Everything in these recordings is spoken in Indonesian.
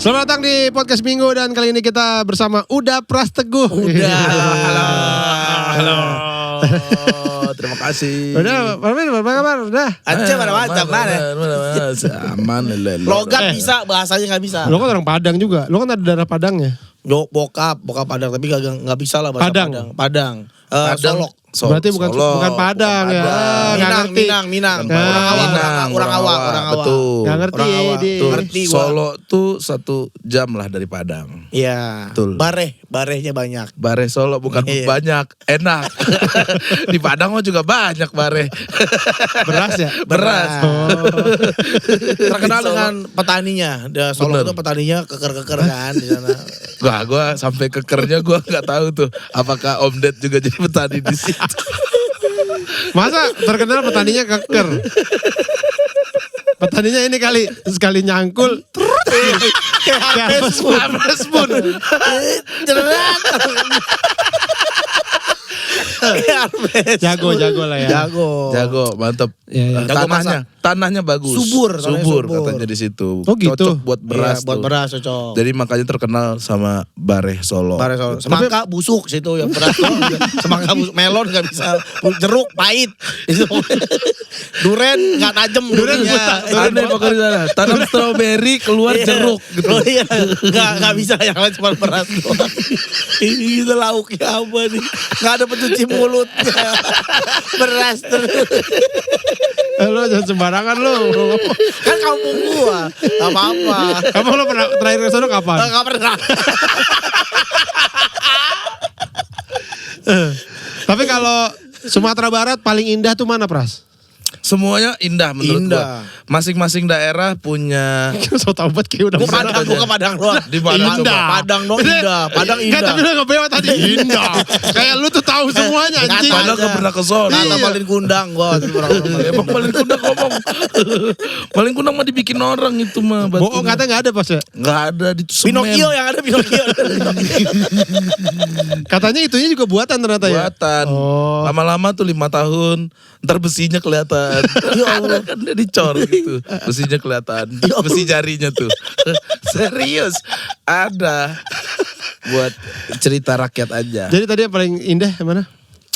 Selamat datang di podcast Minggu dan kali ini kita bersama Uda Prasteguh. Halo. Terima kasih. Udah, apa kabar? Udah. Aceh mana mana? Aman. Logat bisa, bahasanya nggak bisa. Lo kan orang Padang juga. Lo kan ada darah Padangnya. Bokap Padang tapi nggak bisa lah bahasa Padang. Padang. Solok. Berarti bukan Padang ya. Nggak ngerti. Minang. Orang awak. Betul. Nggak ngerti Orang ya. awak. Di. Ngerti gua. Solo tuh 1 jam lah dari Padang. Iya. Betul. Barehnya banyak. Bare Solo bukan Iya. banyak, enak. Di Padang mah juga banyak bare. Beras ya? Beras. Terkenal Di Solo. dengan petaninya. Solo Bener. itu petaninya keker-keker kan di sana. Gua sampai kekernya gua nggak tahu tuh. Apakah Om Ded juga jadi petani di situ? Masa terkenal petaninya keker? Petaninya ini kali sekali nyangkul. Kayak Habis pun. Jerat. Jago lah ya. Jago, mantep. Iya, iya. Jago Tanahnya bagus. Subur katanya di situ. Oh, gitu. Cocok buat beras. Iya, buat tuh. beras cocok. Jadi makanya terkenal sama Bare Solo. Semangka busuk situ yang beras tuh. Semangka busuk, melon nggak bisa, jeruk pahit. Itu. Duren nggak tajam duriannya. Aneh pokoknya di sana. Tanam stroberi keluar jeruk gitu. Oh iya, nggak bisa yang lain cuma beras doang. Ini gitu lauknya apa nih? Nggak ada pencuci mulutnya. Beras terus. Lo jangan sembarangan lo. Kan kampung gua, nggak apa-apa. Kamu lo pernah terakhir ke sana kapan? Nggak pernah. Tapi kalau Sumatera Barat paling indah tuh mana, Pras? Semuanya indah menurut Indah. gua. Masing-masing daerah punya So tau banget kayak udah Gua pernah. Padang, gua ke Padang doang. Di mana Indah. coba? Padang dong indah. Padang Enggak, indah. tapi lo ngebewa tadi indah. Kayak lu tuh tahu semuanya anjing. Padahal gak pernah ke sono. Kata Iya. Malin Kundang gua. Emang paling kundang ngomong. Paling kundang mah dibikin orang itu mah. Bohong katanya gak ada pas ya. Nggak ada di semen. Pinocchio yang ada Pinocchio. Katanya itunya juga buatan ternyata ya. Buatan. Oh. Lama-lama tuh 5 tahun. Ntar besinya kelihatan. Ya Allah. Kan dia dicor gitu. Besinya kelihatan. Besi jarinya tuh. Serius. Ada. Buat cerita rakyat aja. Jadi tadi yang paling indah yang mana?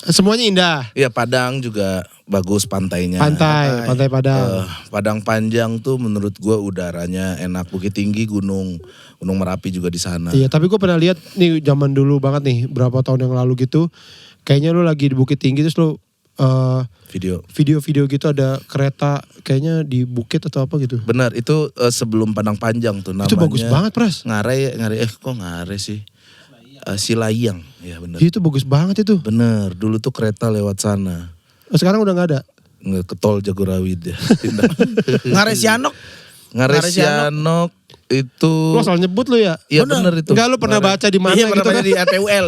Semuanya indah. Iya Padang juga bagus pantainya. Pantai Padang. Padang Panjang tuh menurut gua udaranya enak. Bukit Tinggi Gunung Merapi juga di sana. Iya, tapi gue pernah lihat nih zaman dulu banget nih, berapa tahun yang lalu gitu. Kayaknya lu lagi di Bukit Tinggi terus lu video-video gitu ada kereta kayaknya di bukit atau apa gitu. Benar, itu sebelum Padang Panjang tuh namanya. Itu bagus banget, Pras. Ngare kok Ngare sih? Silayang, ya benar. Itu bagus banget itu. Bener, dulu tuh kereta lewat sana. Sekarang udah gak ada. Nggak ke tol Jagorawi dia. Pindah. Ngaresianok. Ngaresianok itu. Lu asal nyebut lu ya? Iya bener itu. Enggak, lu pernah baca di mana Iya pernah gitu baca kan?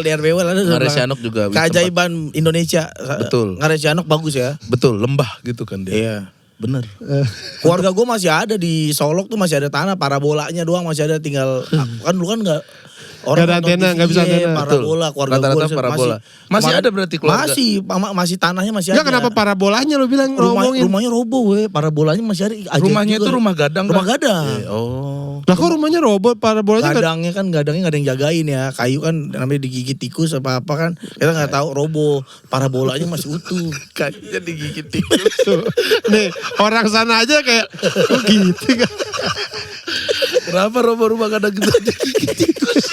di RPUL ada. Ngaresianok juga. Keajaiban Indonesia. Betul. Ngaresianok bagus ya. Betul, lembah gitu kan dia. Iya. Bener. Keluarga gue masih ada di Solok tuh masih ada tanah, parabolanya doang masih ada tinggal kan lu kan enggak Nggak ada nonton antena, TV, nggak bisa antena. parabola keluarga Rata-rata gue parabola. Masih ada berarti keluarga? Masih tanahnya masih Enggak, ada. kenapa parabolanya lu bilang ngomongin? Rumahnya roboh parabolanya masih ada. Ajaib Rumahnya juga. itu rumah gadang Rumah kan? gadang. Oh. Lah kok rumahnya robot, parabolanya nggak- Gadangnya nggak ada yang jagain ya. Kayu kan namanya digigit tikus apa kan. Kita nggak tahu roboh. Parabolanya masih utuh. Kayaknya digigit tikus. Tuh. Nih, orang sana aja kayak oh gitu kan. Kenapa rumah gadang gitu digigit tikus?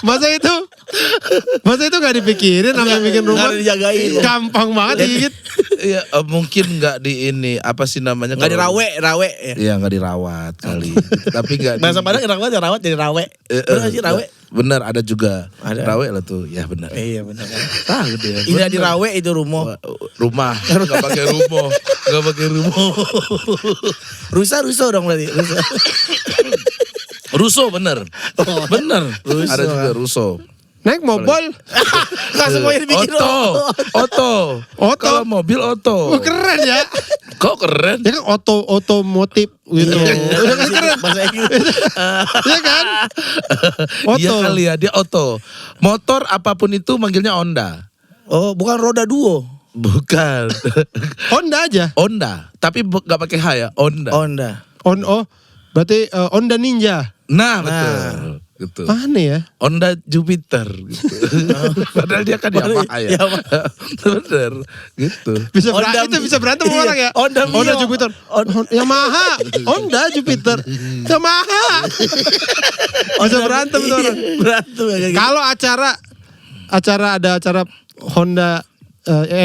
Masa itu gak dipikirin namanya bikin rumah. Nggak dijagain. Gampang banget digigit. Iya, mungkin nggak di ini apa sih namanya? Nggak kalau- dirawe. Iya nggak dirawat kali. Tapi nggak. Bahasa Padang rawat jadi rawe. Bener nggak sih rawe? Bener ada juga. Ada. Rawe lah tuh, ya bener. Iya benar kan. Tahu dia. Tidak bener. di rawe itu rumah. Rumah, nggak pakai rumah, nggak pakai rumah. Rusa dong berarti. Russo bener, bener. Russo. Ada juga Russo. Naik mobil. Nggak semuanya dibikin Oto. Kalau mobil Oto. Oh, keren ya. Kok keren? Ya kan otomotif gitu. Udah kan keren. Bahasa Inggris. Iya kan? Iya Oto. kali ya, dia Oto. Motor apapun itu manggilnya Honda. Oh, bukan roda duo. Bukan. Honda aja. Honda, tapi nggak pakai H ya, Honda. Honda. Berarti Honda Ninja. Nah betul. Gitu. Mana ya? Honda Jupiter gitu. Padahal dia kan Yamaha ya. Bener gitu. Itu bisa berantem sama orang ya? Honda Mio. Jupiter. Yamaha. Honda Jupiter. Yamaha. Bisa berantem tuh orang. Berantem ya kayak gitu. Kalau ada acara Honda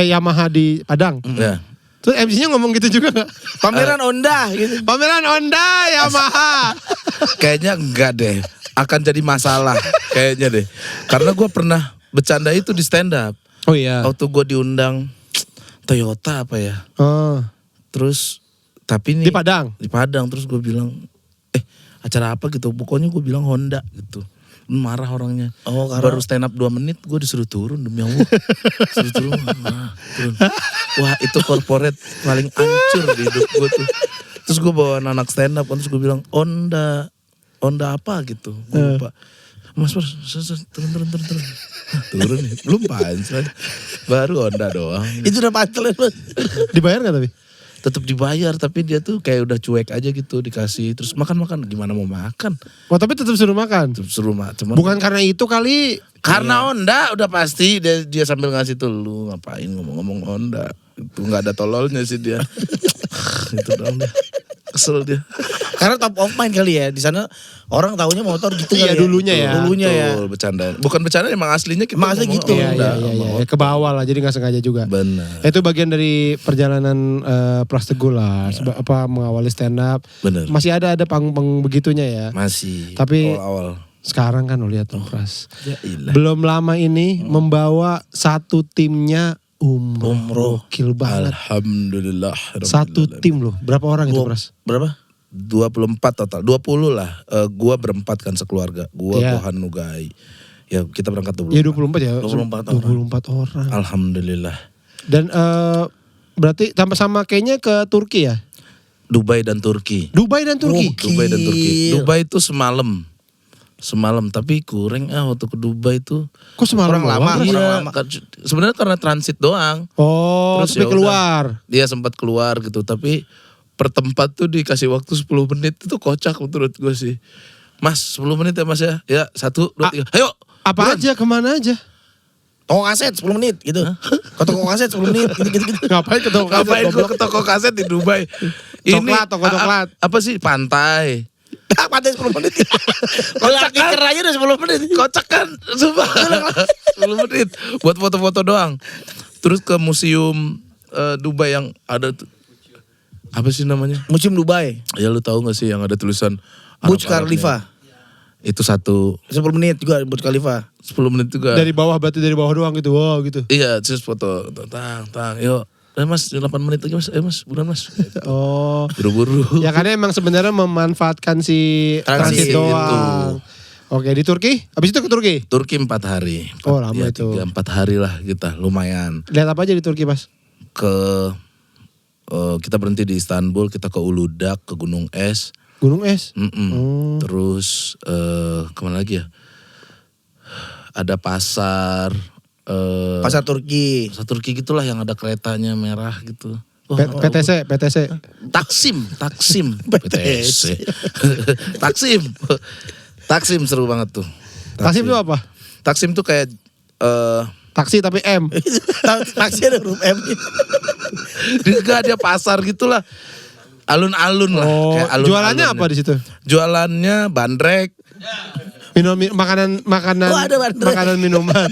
Yamaha di Padang. Ya. Terus MC-nya ngomong gitu juga gak? Pameran Honda gitu. Pameran Honda Yamaha. Kayaknya enggak deh. Akan jadi masalah kayaknya deh. Karena gue pernah bercanda itu di stand up. Oh iya. Waktu gue diundang Toyota apa ya. Oh. Terus tapi ini Di Padang? Di Padang. Terus gue bilang acara apa gitu. Pokoknya gue bilang Honda gitu. Marah orangnya. Oh, karena baru stand up 2 menit gue disuruh turun demi Allah. Disuruh turun. Turun. Wah itu corporate paling hancur di hidup gue tuh. Terus gue bawa anak stand up. Terus gue bilang Honda apa gitu. Gue lupa. Mas turun. Turun nih. Belum punchline. Baru Honda doang. itu udah punchline Mas. Dibayar gak tapi? Tetap dibayar tapi dia tuh kayak udah cuek aja gitu dikasih. Terus makan gimana mau makan. Oh tapi tetap suruh makan? Tetap suruh makan. Bukan karena itu kali. Karena Honda udah pasti dia sambil ngasih tuh lu ngapain ngomong-ngomong Honda. Itu gak ada tololnya sih dia. Itu dong dia. Kesel dia. Karena top of mind kali ya. Di sana orang taunya motor gitu Iya, kali ya. dulunya ya. Dulunya ya. Betul, bercanda. Bukan bercanda emang aslinya kita Emang asli ngomong gitu. Honda Iya. sama motor. Ke bawah lah, jadi gak sengaja juga. Benar. Itu bagian dari perjalanan Pras Teguh lah. Mengawali stand up. Benar. Masih ada panggung begitunya ya. Masih. Tapi awal-awal. sekarang kan lo lihat tuh Pras. Ya ilah. Belum lama ini membawa satu timnya umroh. Gokil banget. Alhamdulillah. Satu tim loh. Berapa orang itu Pras? Berapa? 24 total. 20 lah. Gua berempat kan sekeluarga. Gua Iya. Kohan Nugai. Ya kita berangkat 24. Ya 24 ya. 24 orang. Alhamdulillah. Dan berarti sama-sama kayaknya ke Turki ya? Dubai dan Turki. Dubai dan Turki? Dubai dan Turki. Dubai itu semalam. Tapi kurang waktu ke Dubai itu. Kok semalam Kurang lama, Pras? kurang Iya, lama. sebenarnya karena transit doang. Oh, Terus sampai ya keluar. Dia sempat keluar gitu, tapi per tempat tuh dikasih waktu 10 menit itu kocak menurut gue sih. Mas 10 menit ya mas ya. Ya 1, 2, 3. Ayo. Apa buruan. aja, kemana aja? Toko kaset 10 menit gitu. Ke toko kaset 10 menit gitu. Ngapain ke toko kaset? Ngapain gue goblok? ke toko kaset di Dubai? Toko coklat. Apa sih pantai? Pantai 10 menit. Kalau kiker aja udah 10 menit. Kocak kan? Sumpah. 10 menit. Buat foto-foto doang. Terus ke museum Dubai yang ada tuh. Apa sih namanya? Museum Dubai. Ya lu tahu gak sih yang ada tulisan Burj Arab-Arabnya? Khalifa. Itu 10 10 menit juga Burj Khalifa. menit juga. Dari bawah, berarti dari bawah doang gitu. Wow gitu. Iya, terus foto. Tang. Yuk. Mas 8 menit lagi mas. Mas, buruan mas. Oh. Buru-buru. Ya karena emang sebenarnya memanfaatkan si transit Transit doang. Oke, di Turki? Habis itu ke Turki? Turki 4 hari. Oh, lama itu. 4 hari lah kita, lumayan. Lihat apa aja di Turki, Mas? Kita berhenti di Istanbul, kita ke Uludag, ke Gunung Es. Gunung Es? Mm-mm. Terus kemana lagi ya? Ada pasar. Pasar Turki. Pasar Turki gitulah yang ada keretanya merah gitu. PTC. Taksim. PTC. Taksim seru banget tuh. Taksim itu apa? Taksim tuh kayak Taksi tapi M. Taksi ada huruf M. dia pasar gitulah. Alun-alun lah. Oh, Kayak alun-alun. jualannya apa di situ? Jualannya bandrek. Makanan Oh, ada bandrek. makanan minuman.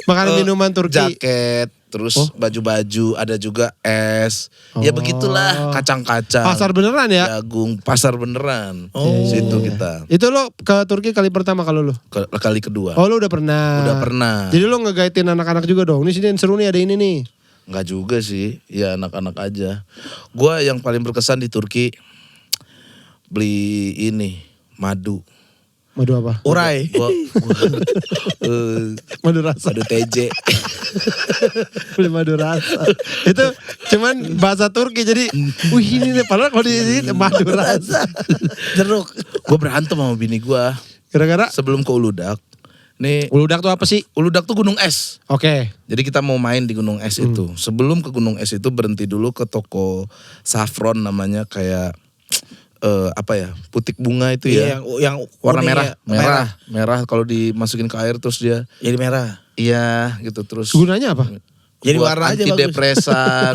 Makanan minuman Turki. Jaket, terus baju-baju, ada juga es. Ya begitulah, kacang-kacang. Pasar beneran ya? Jagung, pasar beneran. Situ kita. Itu lo ke Turki kali pertama kalau lo? Kali kedua. Oh lo udah pernah? Udah pernah. Jadi lo ngegaitin anak-anak juga dong? Ini sini seru nih, ada ini nih. Enggak juga sih, ya anak-anak aja. Gua yang paling berkesan di Turki beli ini, madu. Madu apa? Urai. Gua Madu rasa. madu TJ. Beli madu rasa. Itu cuman bahasa Turki jadi, wih ini nih. Padahal kalau di madu rasa. Jeruk. Gua berantem sama bini gua Gara-gara? sebelum ke Uludag. Nih, Uludag tuh apa sih? Uludag tuh gunung es. Oke. Jadi kita mau main di gunung es itu. Sebelum ke gunung es itu berhenti dulu ke toko saffron namanya, kayak apa ya, putik bunga itu Iya, ya, yang warna kuning merah, ya, merah kalau dimasukin ke air terus dia, jadi merah. iya gitu terus. Gunanya apa? Jadi buat warna aja antidepresan,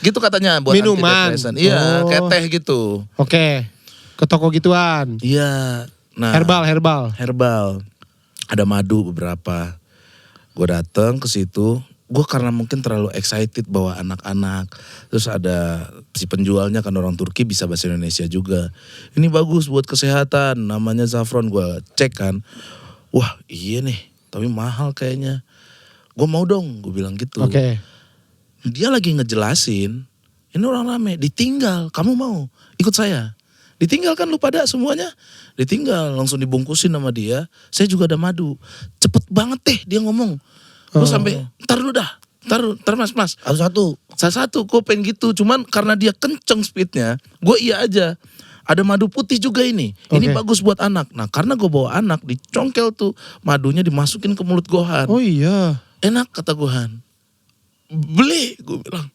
gitu katanya buat Minuman. antidepresan. Iya, Oh. kayak teh gitu. Oke. Ke toko gituan. Iya. Nah, Herbal. herbal. Ada madu beberapa. Gue dateng ke situ. Gue karena mungkin terlalu excited bawa anak-anak. Terus ada si penjualnya kan orang Turki, bisa bahasa Indonesia juga. Ini bagus buat kesehatan, namanya Zafron. Gue cek kan. Wah iya nih, tapi mahal kayaknya. Gue mau dong, gue bilang gitu. Oke. Dia lagi ngejelasin, ini orang rame, ditinggal, kamu mau ikut saya. Ditinggal kan lu pada semuanya, ditinggal langsung dibungkusin sama dia. Saya juga ada madu, cepet banget deh dia ngomong. Gue sampai, ntar lu dah, ntar mas. Satu, gue pengen gitu, cuman karena dia kenceng speednya, gue iya aja. Ada madu putih juga ini bagus buat anak. Nah karena gue bawa anak, dicongkel tuh madunya dimasukin ke mulut Gohan. Oh iya. Enak kata Gohan. Beli, gue bilang.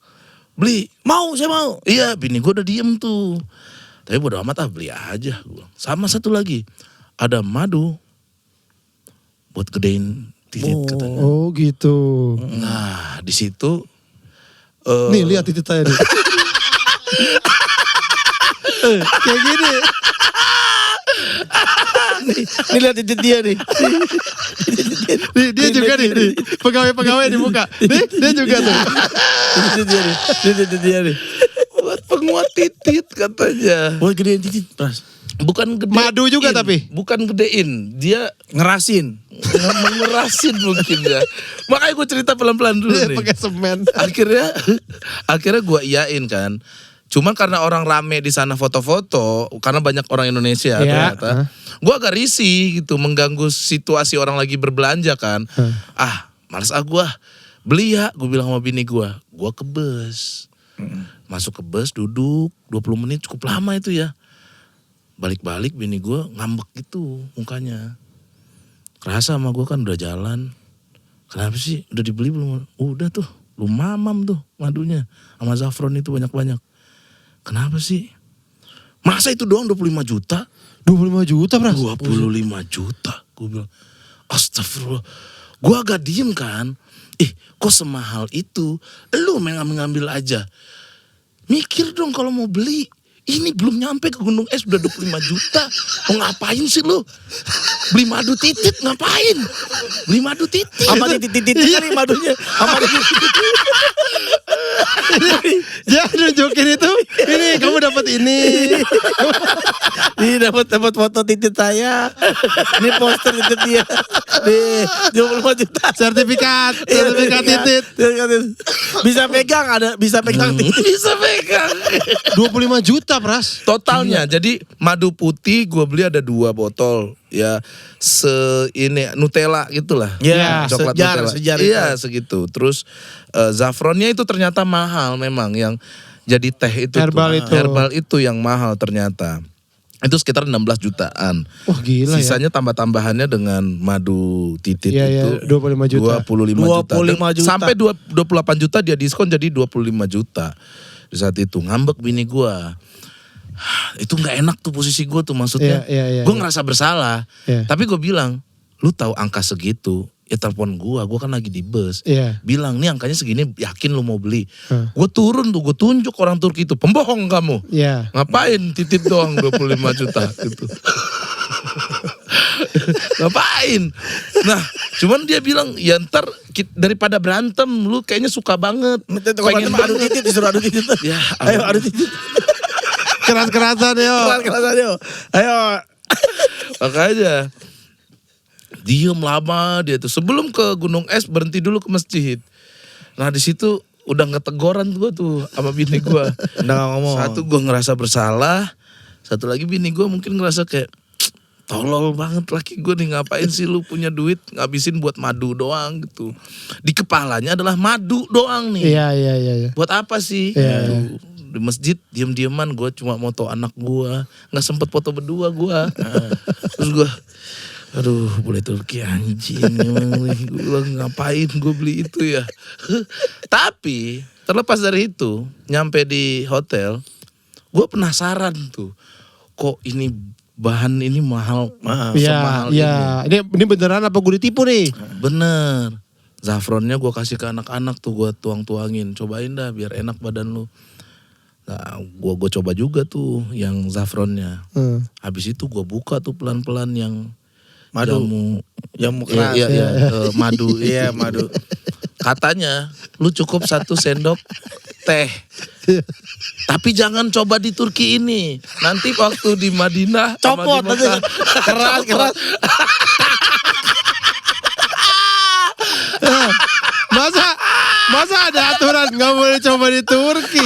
Beli. Saya mau. Iya, bini gue udah diem tuh. Tapi bodo amat beli aja. Gue bilang. Sama satu lagi, ada madu buat gedein titit katanya. Oh gitu. Nah, di situ. Nih lihat titit saya nih. Kayak gini. Nih lihat titik dia nih. Nih, dia juga nih. Pegawai di muka. Nih, dia juga tuh. Titik dia nih. Buat penguat titit katanya. Buat gedein titik, Pras. Bukan gedein. Madu juga tapi? Bukan gedein. Dia Ngerasin. ngerasin mungkin ya. Makanya gue cerita pelan-pelan dulu Dia nih. pakai semen. Akhirnya gue iyain kan. Cuman karena orang rame di sana foto-foto, karena banyak orang Indonesia ternyata. Gue agak risih gitu, mengganggu situasi orang lagi berbelanja kan. Males gue. Beli ya, gue bilang sama bini gue. Gue ke bus. Masuk ke bus, duduk 20 menit cukup lama itu ya. Balik-balik bini gue ngambek gitu mukanya. Kerasa sama gue kan udah jalan. Kenapa sih? Udah dibeli belum? Udah tuh, lu mamam tuh madunya. Sama Zafron itu banyak-banyak. Kenapa sih? Masa itu doang 25 juta? 25 juta, Pras? 25 juta. Gue bilang, astagfirullah. Gue agak diem kan. Kok semahal itu? Lu mengambil aja. Mikir dong kalau mau beli. Ini belum nyampe ke Gunung Es udah 25 juta. Mau ngapain sih lu? Beli madu titit ngapain? Beli madu titit. Sama titit kali madunya. Sama titit. Dia nunjukin itu. Ini kamu dapat ini. Ini dapat foto titit saya. Ini poster titit dia. Nih, 25 juta. Sertifikat titit. Bisa pegang titit. Bisa pegang. 25 juta, Pras. Totalnya jadi madu putih gue beli ada 2 botol ya, ini Nutella gitulah. Iya, Coklat Nutella. sejar Iya segitu. Terus Zafronnya itu ternyata mahal memang, yang jadi teh itu herbal itu yang mahal ternyata. Itu sekitar 16 jutaan. Wah gila. Sisanya tambah-tambahannya dengan madu titit itu 25 juta. 25 juta. 25 juta. Sampai 28 juta dia diskon jadi 25 juta. Di saat itu ngambek bini gua. Itu nggak enak tuh posisi gue tuh, maksudnya gue ngerasa bersalah. Tapi gue bilang, lu tahu angka segitu, ya telepon gue kan lagi di bus. Bilang nih angkanya segini, yakin lu mau beli. Gue turun tuh, gue tunjuk orang Turki itu, pembohong kamu. Ngapain titit doang 25 juta gitu. Ngapain? Nah, cuman dia bilang, ya ntar daripada berantem, lu kayaknya suka banget. Pengen adu titit, disuruh adu titit. Ya, ayo adu titit. Keras-kerasan yo. Ayo. Makanya diem lama dia tuh. Sebelum ke Gunung Es berhenti dulu ke masjid. Nah di situ udah ngetegoran gue tuh sama bini gue. Udah gak ngomong. Satu gue ngerasa bersalah. Satu lagi bini gue mungkin ngerasa kayak, tolol banget laki gue nih, ngapain sih lu punya duit ngabisin buat madu doang gitu. Di kepalanya adalah madu doang nih. Iya. Buat apa sih? Gitu. Di masjid diem-dieman gue cuma moto anak gue, nggak sempet foto berdua gue. Terus gue, aduh boleh Turki anjing emang nih, gue bilang ngapain gue beli itu ya. Tapi terlepas dari itu, nyampe di hotel gue penasaran tuh, kok ini bahan ini mahal semahal Iya. Ini beneran apa gue ditipu nih? Bener. Zafronnya gue kasih ke anak-anak tuh, gue tuang-tuangin. Cobain dah biar enak badan lu. Nah, gue coba juga tuh yang zafronnya. Habis itu gue buka tuh pelan-pelan yang jamu keras. Madu. Iya, madu. Katanya lu cukup 1 sendok teh. Tapi jangan coba di Turki ini. Nanti waktu di Madinah Copot sama di Mekah, keras. Masa ada aturan nggak boleh coba di Turki?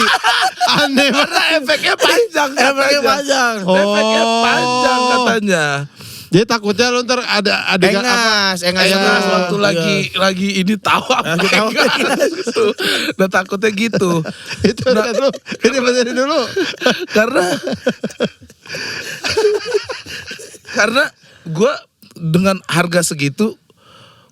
Aneh banget. Karena efeknya panjang. Efeknya panjang. Efeknya panjang katanya. Jadi takutnya lu ntar ada adegan Engas Waktu lagi ini tahu apa gitu. Dan takutnya gitu. itu kan lu ini benerin dulu. Karena gue dengan harga segitu,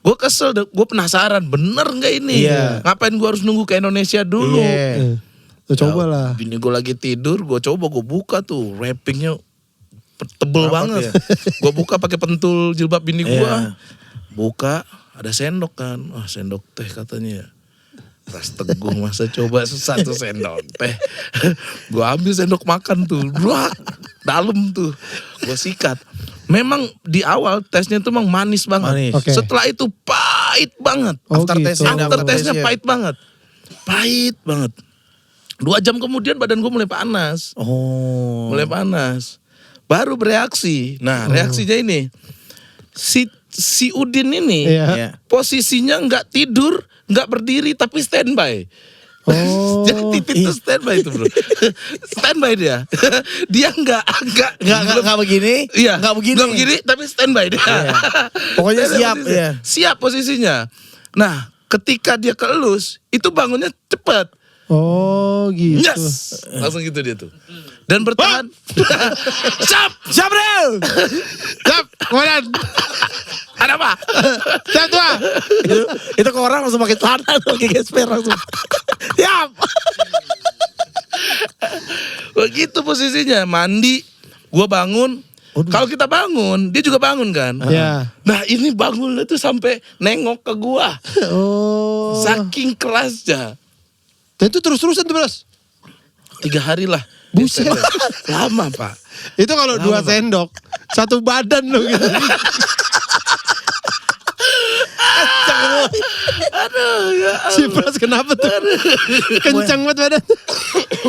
gue kesel, gue penasaran bener nggak ini? Iya. Ngapain gue harus nunggu ke Indonesia dulu? Iya. Lu coba lah. Bini gue lagi tidur, gue buka tuh, wrappingnya tebel banget. Ya? Gue buka pakai pentul jilbab bini gue, Iya. buka ada sendok kan, sendok teh katanya. Ras Teguh masa coba 1 sendok teh. Gue ambil sendok makan tuh, dalam tuh, gue sikat. Memang di awal tesnya tuh memang manis banget. Manis. Oke. Setelah itu pahit banget. Oh, After gitu. After testnya pahit banget. Pahit banget. 2 jam kemudian badan gue mulai panas. Oh. Mulai panas. Baru bereaksi. Nah, reaksinya ini. Si Udin ini Iya. posisinya nggak tidur, nggak berdiri tapi standby. Oh. Jadi itu standby itu, bro. Standby dia. Dia nggak begini. Iya, Nggak begini. Nggak begini tapi standby dia. Iya. Pokoknya siap, Posisinya. iya. Siap posisinya. Nah, ketika dia keelus, itu bangunnya cepat. Oh gitu. Yes. Langsung gitu dia tuh. Dan bertahan. Siap, Bro. Siap, kemudian. Ada apa? Siap tua. Itu ke orang langsung pakai celana tuh, pakai gesper langsung. Siap. Begitu posisinya, mandi, gua bangun. Kalau kita bangun, dia juga bangun kan. Iya. Nah ini bangunnya tuh sampai nengok ke gua. Oh. Saking kerasnya. Dan itu terus-terusan tuh, Bros. 3 hari lah. Buset. Lama Pak. Itu kalau 2 sendok, 1 badan lo gitu. Aduh ya. Si Bros kenapa tuh? Kencang banget badan.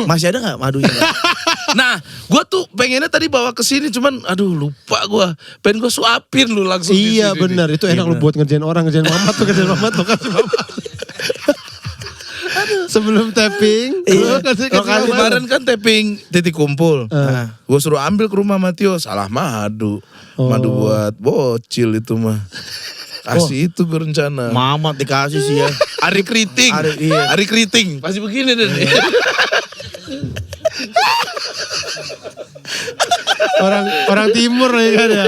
Masih ada nggak madunya? Nah, gua tuh pengennya tadi bawa ke sini, cuman aduh lupa gua. Pengen gua suapin lu langsung di Iya sini. benar, itu enak lu buat ngerjain orang, ngerjain mamat tuh, kasih mamat. Sebelum tapping, Iya. kasih mamat. Kemarin kan tapping titik kumpul. Nah, gue suruh ambil ke rumah Matio, salah madu. Madu buat bocil itu mah. Kasih itu gue rencana. Mamat dikasih sih ya. Ari keriting. Iya. Ari keriting. Pasti begini deh. Orang timur ya kan ya.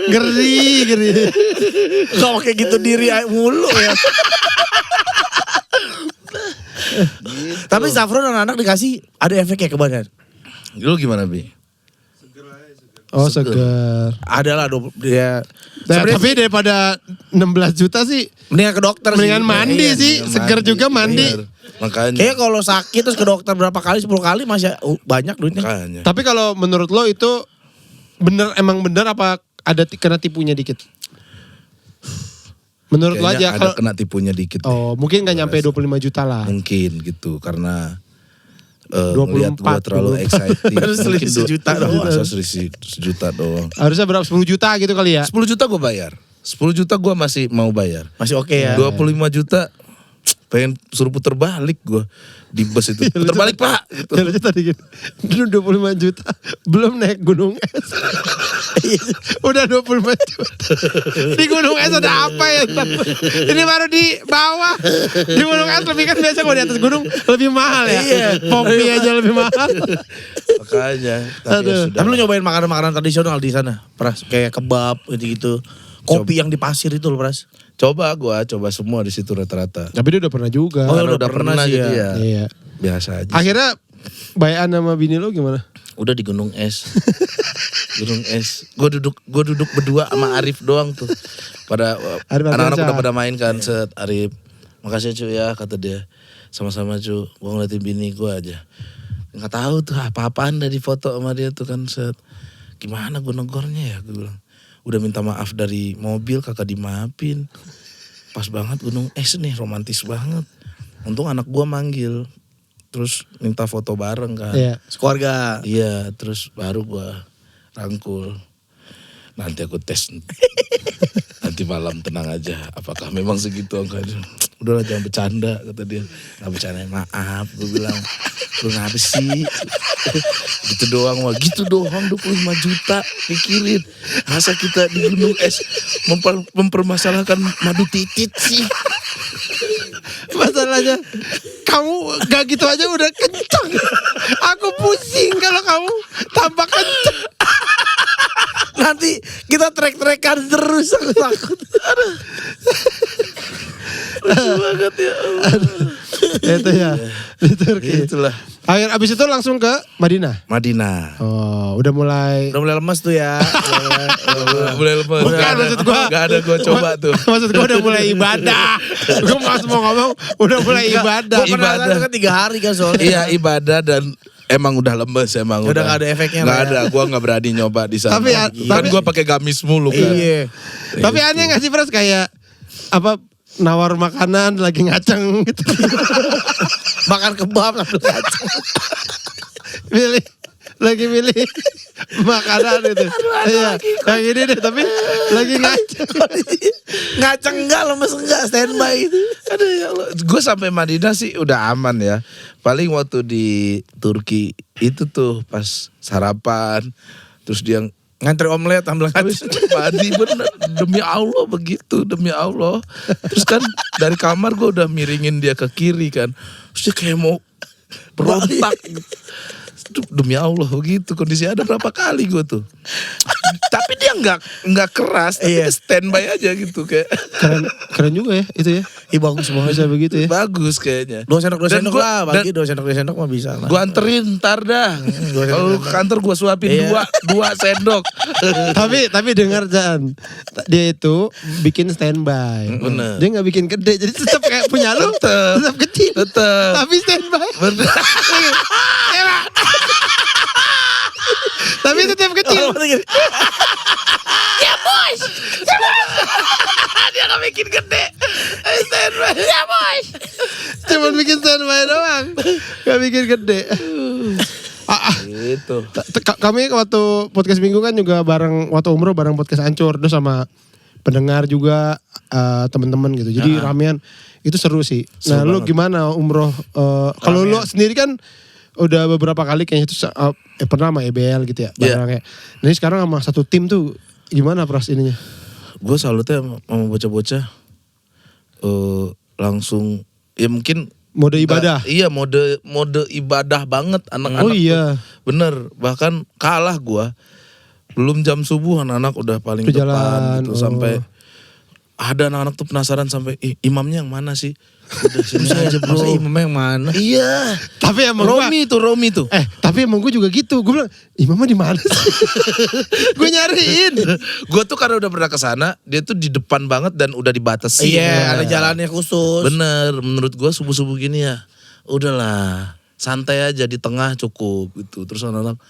Ngeri. Gak pakai gitu diri mulu ya. Tapi saffron anak-anak dikasih ada efeknya ke badan. Lu gimana, Bi? Oh segar. Ada lah dia. Tapi daripada 16 juta sih, Mendingan ke dokter mendingan sih. mandi Iya, sih. mendingan Segar mandi. juga mandi. Bener. Makanya. Kayaknya kalau sakit terus ke dokter berapa kali, 10 kali masih banyak duitnya. Makanya. Tapi kalau menurut lo itu emang bener apa ada kena tipunya dikit? Menurut lo Kayaknya aja ada kalau kena tipunya dikit. deh. oh mungkin nggak nyampe 25 juta lah. Mungkin gitu karena 24, ngeliat gue terlalu 24. excited. Baru selisih Mungkin sejuta doang. Masa selisih sejuta doang. Harusnya berapa 10 juta gitu kali ya? 10 juta gue bayar. 10 juta gue masih mau bayar. Masih oke ya. 25 juta pengen suruh puter balik gue di bus itu. Puter balik Pak. Gitu. Ya lucu tadi gitu. Dulu 25 juta. Belum naik gunung es. Udah 25 juta. Di gunung es ada apa ya? Ini baru di bawah. Di gunung es lebih kan biasa kalau di atas gunung lebih mahal ya. Iya. Kopi aja lebih mahal. Makanya. Tapi Aduh. ya sudah. Tapi lu nyobain makanan-makanan tradisional di sana? Pras, kayak kebab gitu-gitu. Kopi yang di pasir itu loh, Pras. Coba semua di situ rata-rata. Tapi dia udah pernah juga. Oh, Karena udah pernah sih jadi ya. Iya. biasa aja. Akhirnya bayan sama bini lo gimana? Udah di Gunung Es. Gunung Es. Gue duduk berdua sama Arif doang tuh. Pada Arif anak-anak Ardiansyah. udah pada main kan. Set Arif. Makasih cu ya kata dia. Sama-sama cu. Gue ngeliatin bini gue aja. Nggak tahu tuh apa-apaan dari foto sama dia tuh kan. Set. Gimana gue negornya ya, gue bilang. Udah minta maaf dari mobil kagak dimaafin. Pas banget Gunung Es nih, romantis banget. Untung anak gue manggil. Terus minta foto bareng kan. Iya. Keluarga. Iya, terus baru gua rangkul. Nanti aku tes. Nanti malam tenang aja. Apakah memang segitu angkanya? Udahlah jangan bercanda kata dia. Nggak bercanda, maaf. Gue bilang, lu ngapa sih? Gitu doang mah. Gitu doang 25 juta. Pikirin. Masa kita di Gunung Es mempermasalahkan madu titit sih? Masalahnya kamu gak gitu aja udah kencang. Aku pusing kalau kamu tambah kencang. Nanti kita trek-trekan terus, aku takut. Lucu banget ya Allah. Itu ya. Di Turki. Itulah. Abis itu langsung ke Madinah. Madinah. Oh, udah mulai. Udah mulai lemas tuh ya. Boleh lepas. Bukan, maksud gua. Gak ada gue coba tuh. Maksud gue udah mulai ibadah. Gue masih mau ngomong udah mulai ibadah. Gue penasaran itu kan 3 hari kan soalnya. Iya ibadah dan emang udah lemes emang Udah gak ada efeknya Gak lah ya. ada, gue gak berani nyoba di sana. Tapi Kan gue pakai gamis mulu kan. Iya. Tapi aneh gak sih Pras kayak apa nawar makanan lagi ngaceng gitu. Makan kebab sambil kacang. milih makanan itu. Iya, yang ini deh tapi lagi ngaceng. Ngaceng enggak, lemes enggak, standby itu. Aduh ya Allah. Gue sampai Madinah sih udah aman ya. Paling waktu di Turki itu tuh pas sarapan. Terus dia Ngantri omelet ambil habis padi bener. Demi Allah begitu, demi Allah. Terus kan dari kamar gue udah miringin dia ke kiri kan. Terus dia kayak mau berontak. Demi Allah begitu kondisi ada berapa kali gue tuh. Tapi dia nggak keras, tapi dia standby aja gitu kayak. Keren juga ya itu ya. Ih bagus banget. Bisa begitu ya. Bagus kayaknya. 2 sendok Dan lah, bagi 2 sendok mah bisa lah. Gue anterin ntar dah. Kalau ke kantor gue suapin dua sendok. tapi dengar Jan, dia itu bikin standby. Bener. Dia nggak bikin gede, jadi tetap kayak punya lu, tetap kecil. Tetep. Tapi standby. Bener. Tapi tetap kecil. Ya bos. Dia gak bikin gede. Standby. Ya bos. Cuman bikin standby doang, nggak bikin gede. Gitu. Kami waktu podcast minggu kan juga bareng waktu umroh bareng podcast Ancur terus sama pendengar juga teman-teman gitu. Jadi ramean itu seru sih. Nah, lu gimana umroh? Kalau lu sendiri kan udah beberapa kali kayaknya itu pernah sama EBL gitu ya barangnya. Nah, ini sekarang sama satu tim tuh gimana Pras ininya? Gue salutnya sama bocah-bocah langsung ya mungkin Mode ibadah. Iya mode ibadah banget anak-anak. Oh iya. Bener, bahkan kalah gua. Belum jam subuh anak-anak udah paling Udah depan jalan, gitu sampai ada anak-anak tuh penasaran sampai imamnya yang mana sih? Udah sini aja bro. Masa imamnya yang mana? Iya. Tapi emang Romi tuh. tapi emang gue juga gitu. Gue bilang, imamnya di mana sih? Gue nyariin. Gue tuh karena udah pernah kesana, dia tuh di depan banget dan udah dibatasi. Iya, ada jalannya khusus. Bener, menurut gue subuh-subuh gini ya, udahlah santai aja di tengah cukup gitu. Terus anak-anak,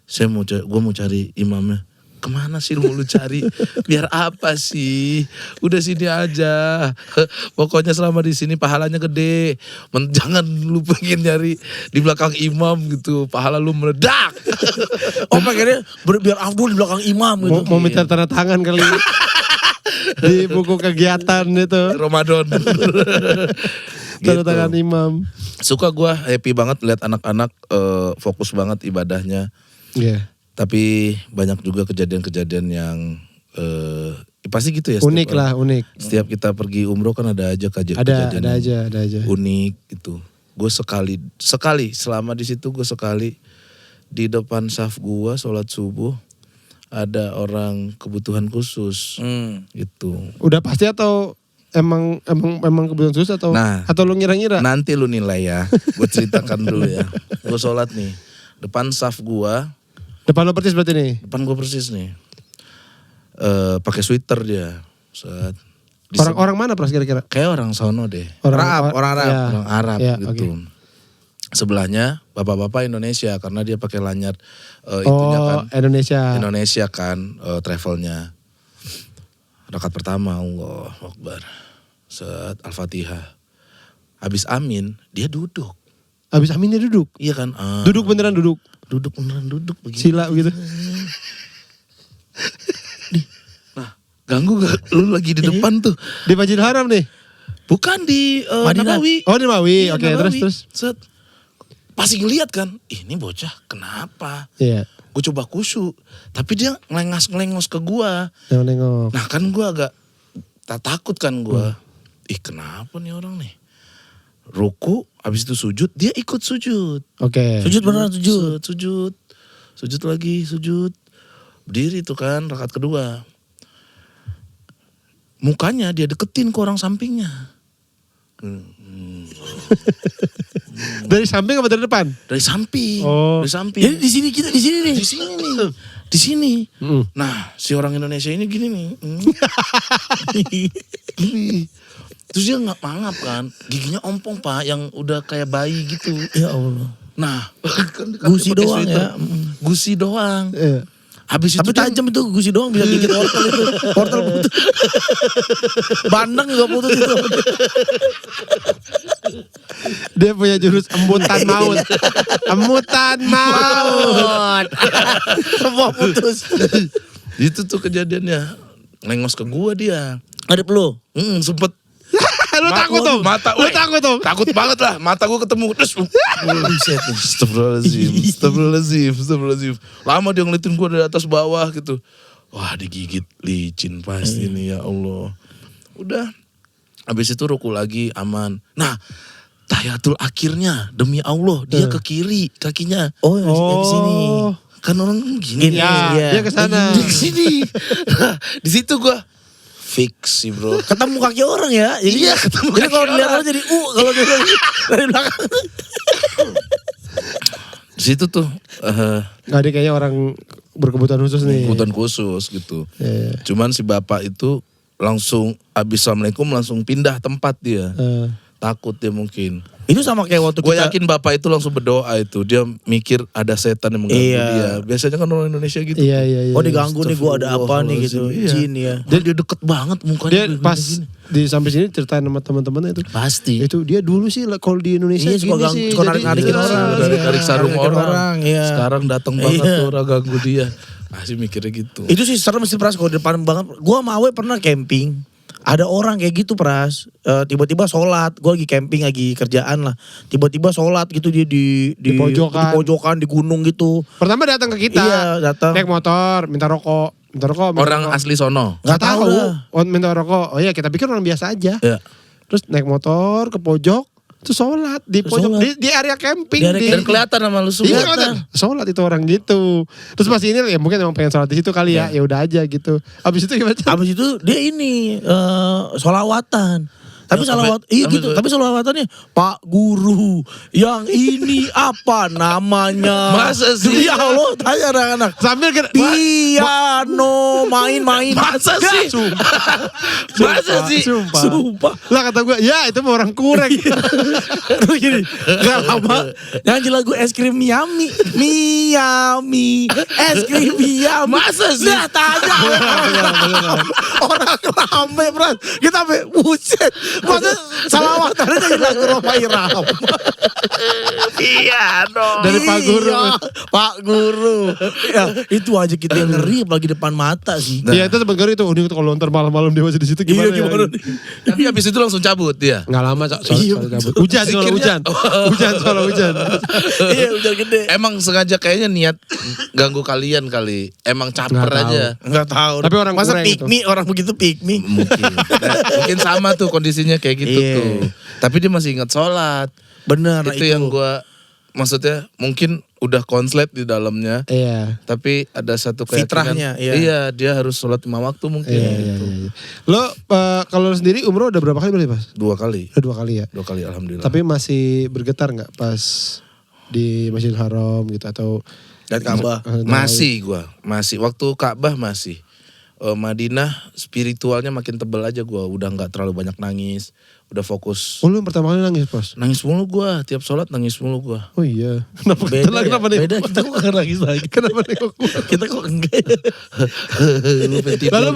gue mau cari imamnya. Kemana sih lu cari? Biar apa sih? Udah sini aja. Pokoknya selama di sini pahalanya gede. Jangan lu pengen nyari di belakang imam gitu. Pahala lu meledak. Oh pengennya biar Abdul di belakang imam gitu. Mau minta tanda tangan kali. Di buku kegiatan itu. Ramadan. Tanda tangan imam. Suka gue happy banget lihat anak-anak fokus banget ibadahnya. Iya. Tapi banyak juga kejadian-kejadian yang pasti gitu ya. Unik lah, unik. Setiap kita pergi umroh kan ada aja kejadian Ada aja. unik gitu. Gue sekali selama di situ gue sekali di depan saf gue sholat subuh ada orang kebutuhan khusus gitu. Udah pasti atau emang kebutuhan khusus atau lu ngira-ngira? Nanti lu nilai ya. Gue ceritakan dulu ya. Gue sholat nih depan saf gue. Depan lo persis berarti nih. Depan gue persis nih. Pakai sweater dia. Set. Orang mana Pras kira-kira? Kayak orang sono deh. Orang Arab. ya. Orang Arab Ya, gitu. oke. Sebelahnya bapak-bapak Indonesia karena dia pakai lanyard itunya kan. Indonesia. Kan travelnya. Rakaat pertama Allah Akbar. Set Al-Fatihah. Habis amin dia duduk. Abis aminnya duduk. Iya kan? Duduk beneran duduk. Duduk beneran duduk begitu. Sila gitu. Nah, ganggu gak? Lu lagi di depan tuh. Di Masjidil Haram nih. Bukan di Madinah. Nabawi. Oh di Mawi. Iya, Oke, Nabawi. terus. Set. Pasti ngeliat kan, ini bocah kenapa? Iya. Gue coba kusyuk, tapi dia ngelengos ke gua. Nengok. Nah kan gua agak takut kan gua. Ih kenapa nih orang nih? Ruku, habis itu sujud, dia ikut sujud. Oke. Sujud beneran sujud. Sujud. Sujud lagi, sujud. Berdiri tuh kan, rakaat kedua. Mukanya dia deketin ke orang sampingnya. Dari samping apa dari depan? Dari samping. Oh. Dari samping. Jadi di sini kita di sini nih. Di sini nih. Di sini. Mm. Nah, si orang Indonesia ini gini nih. Gini. Terus dia nggak mangap kan. Giginya ompong Pak yang udah kayak bayi gitu. Ya Allah. Nah, kan Gusi dia pakai doang sweater. ya. Gusi doang. Iya. Habis itu Tapi dia- tajam itu gusi doang bisa gigit wortel itu. Wortel putus. Bandeng juga putus itu. Dia punya jurus embutan maut. Embutan maut. Semua putus. itu tuh kejadiannya. Nengos ke gua dia. Ada lu. Sempet Lu takut tuh? Mata, Lu weh. takut tuh? Takut banget lah, mata gue ketemu. Terus, Astagfirullahaladzim. Lama dia ngeliatin gue dari atas bawah gitu. Wah digigit licin pasti nih ya Allah. Udah, habis itu ruku lagi aman. Nah, tahiyatul akhirnya demi Allah dia ke kiri kakinya. Oh, yang di sini. Kan orang gini. Ya, Iya. dia ke sana. Di sini. Nah, di situ gue fix sih bro. Ketemu kaki orang ya. Jadi, Iya, ketemu jadi kaki kalau dilihat orang. orang jadi kalau dia dari belakang. Di situ tuh Nggak ada kayaknya orang berkebutuhan khusus nih. kebutuhan khusus gitu. Iya. Cuman si bapak itu langsung abis Assalamualaikum langsung pindah tempat dia. Takut dia mungkin. Itu sama kayak waktu Gue kita. yakin bapak itu langsung berdoa itu. Dia mikir ada setan yang mengganggu Iya. dia. Biasanya kan orang Indonesia gitu. Iya. Oh diganggu nih gue ada apa nih gitu. Iya. Jin ya. Dia deket banget mukanya. Dia gini, pas gini. di sampai sini ceritain sama teman-temannya itu. Pasti. Itu dia dulu sih kalau di Indonesia Iya, suka gini gang- sih. suka Jadi- narik-narikin Iya. orang. Narik sarung Narik orang. iya. Sekarang datang banget Iya. tuh orang ganggu dia. Masih mikirnya gitu. Itu sih serem sih Pras kalau di depan banget. Gua sama Awe pernah camping. Ada orang kayak gitu Pras. Tiba-tiba sholat. Gue lagi camping lagi kerjaan lah. Tiba-tiba sholat gitu dia di pojokan. di pojokan di gunung gitu. Pertama datang ke kita. Iya datang. Naik motor, minta rokok. Minta rokok. Orang asli sono. Nggak tahu. dah. Oh, minta rokok. Oh iya kita pikir orang biasa aja. Ya. Terus naik motor ke pojok. Terus sholat. Di Terus pojok. sholat. Di area camping. Di area Dan kelihatan sama lu semua. Iya kelihatan. Sholat itu orang gitu. Terus pas ini ya mungkin emang pengen sholat di situ kali ya. Ya udah aja gitu. Abis itu gimana? Abis itu dia ini sholawatan. Tapi Ya, salawat, sampai- iya sampai gitu. itu. Tapi salawatannya Pak Guru, yang ini apa namanya? Masa sih? Demi Allah, tanya anak-anak. Sambil kira. Piano, main-main. Masa Ya, sih? Masa sih? Sumpah. Sumpah. Lah kata gue, ya itu mah orang kurang. Terus gini, gak lama nyanyi lagu es krim Miami. Miami, es krim Miami. Masa sih? Nah tanya. Orang rame Pras. Kita sampai buset. Masa salawatannya jadi lagu Roma Irama. Iya dong. Dari Pak Guru. Iya, Pak Guru. Ya, itu aja kita yang ngeri apalagi depan mata sih. Iya itu sempat itu. Ini kalau ntar malam-malam dia masih di situ gimana? Iya gimana ya? nih? Tapi habis itu langsung cabut dia. Nggak lama soalnya Iya, gabut. Hujan soalnya hujan. Hujan soalnya hujan. Iya udah gede. Emang sengaja kayaknya niat ganggu kalian kali. Emang caper Nggak tahu. aja. Enggak tahu. Tapi orang masa kurang pick me, orang begitu pick me. Mungkin. Mungkin sama tuh kondisinya kayak gitu Iya. tuh. Tapi dia masih ingat sholat. Bener Itu yang gue maksudnya mungkin udah konslet di dalamnya. Iya. Tapi ada satu keyakinan. Fitrahnya, iya. Iya dia harus sholat 5 waktu mungkin. Iya, gitu. iya. Lo kalau lo sendiri umroh udah berapa kali berarti Pas? 2 kali. Udah 2 kali ya. 2 kali alhamdulillah. Tapi masih bergetar nggak pas di Masjidil Haram gitu atau Dan Ka'bah. Masih waktu Ka'bah masih. Madinah spiritualnya makin tebel aja gue, udah nggak terlalu banyak nangis, udah fokus. Oh lu yang pertama kali nangis pas? Nangis mulu gue, tiap sholat nangis mulu gue. Oh iya. Kenapa Beda ya? kenapa nih? Beda, kita kok gak nangis lagi. Kenapa nengok gua? Kita kok enggak ya? Lalu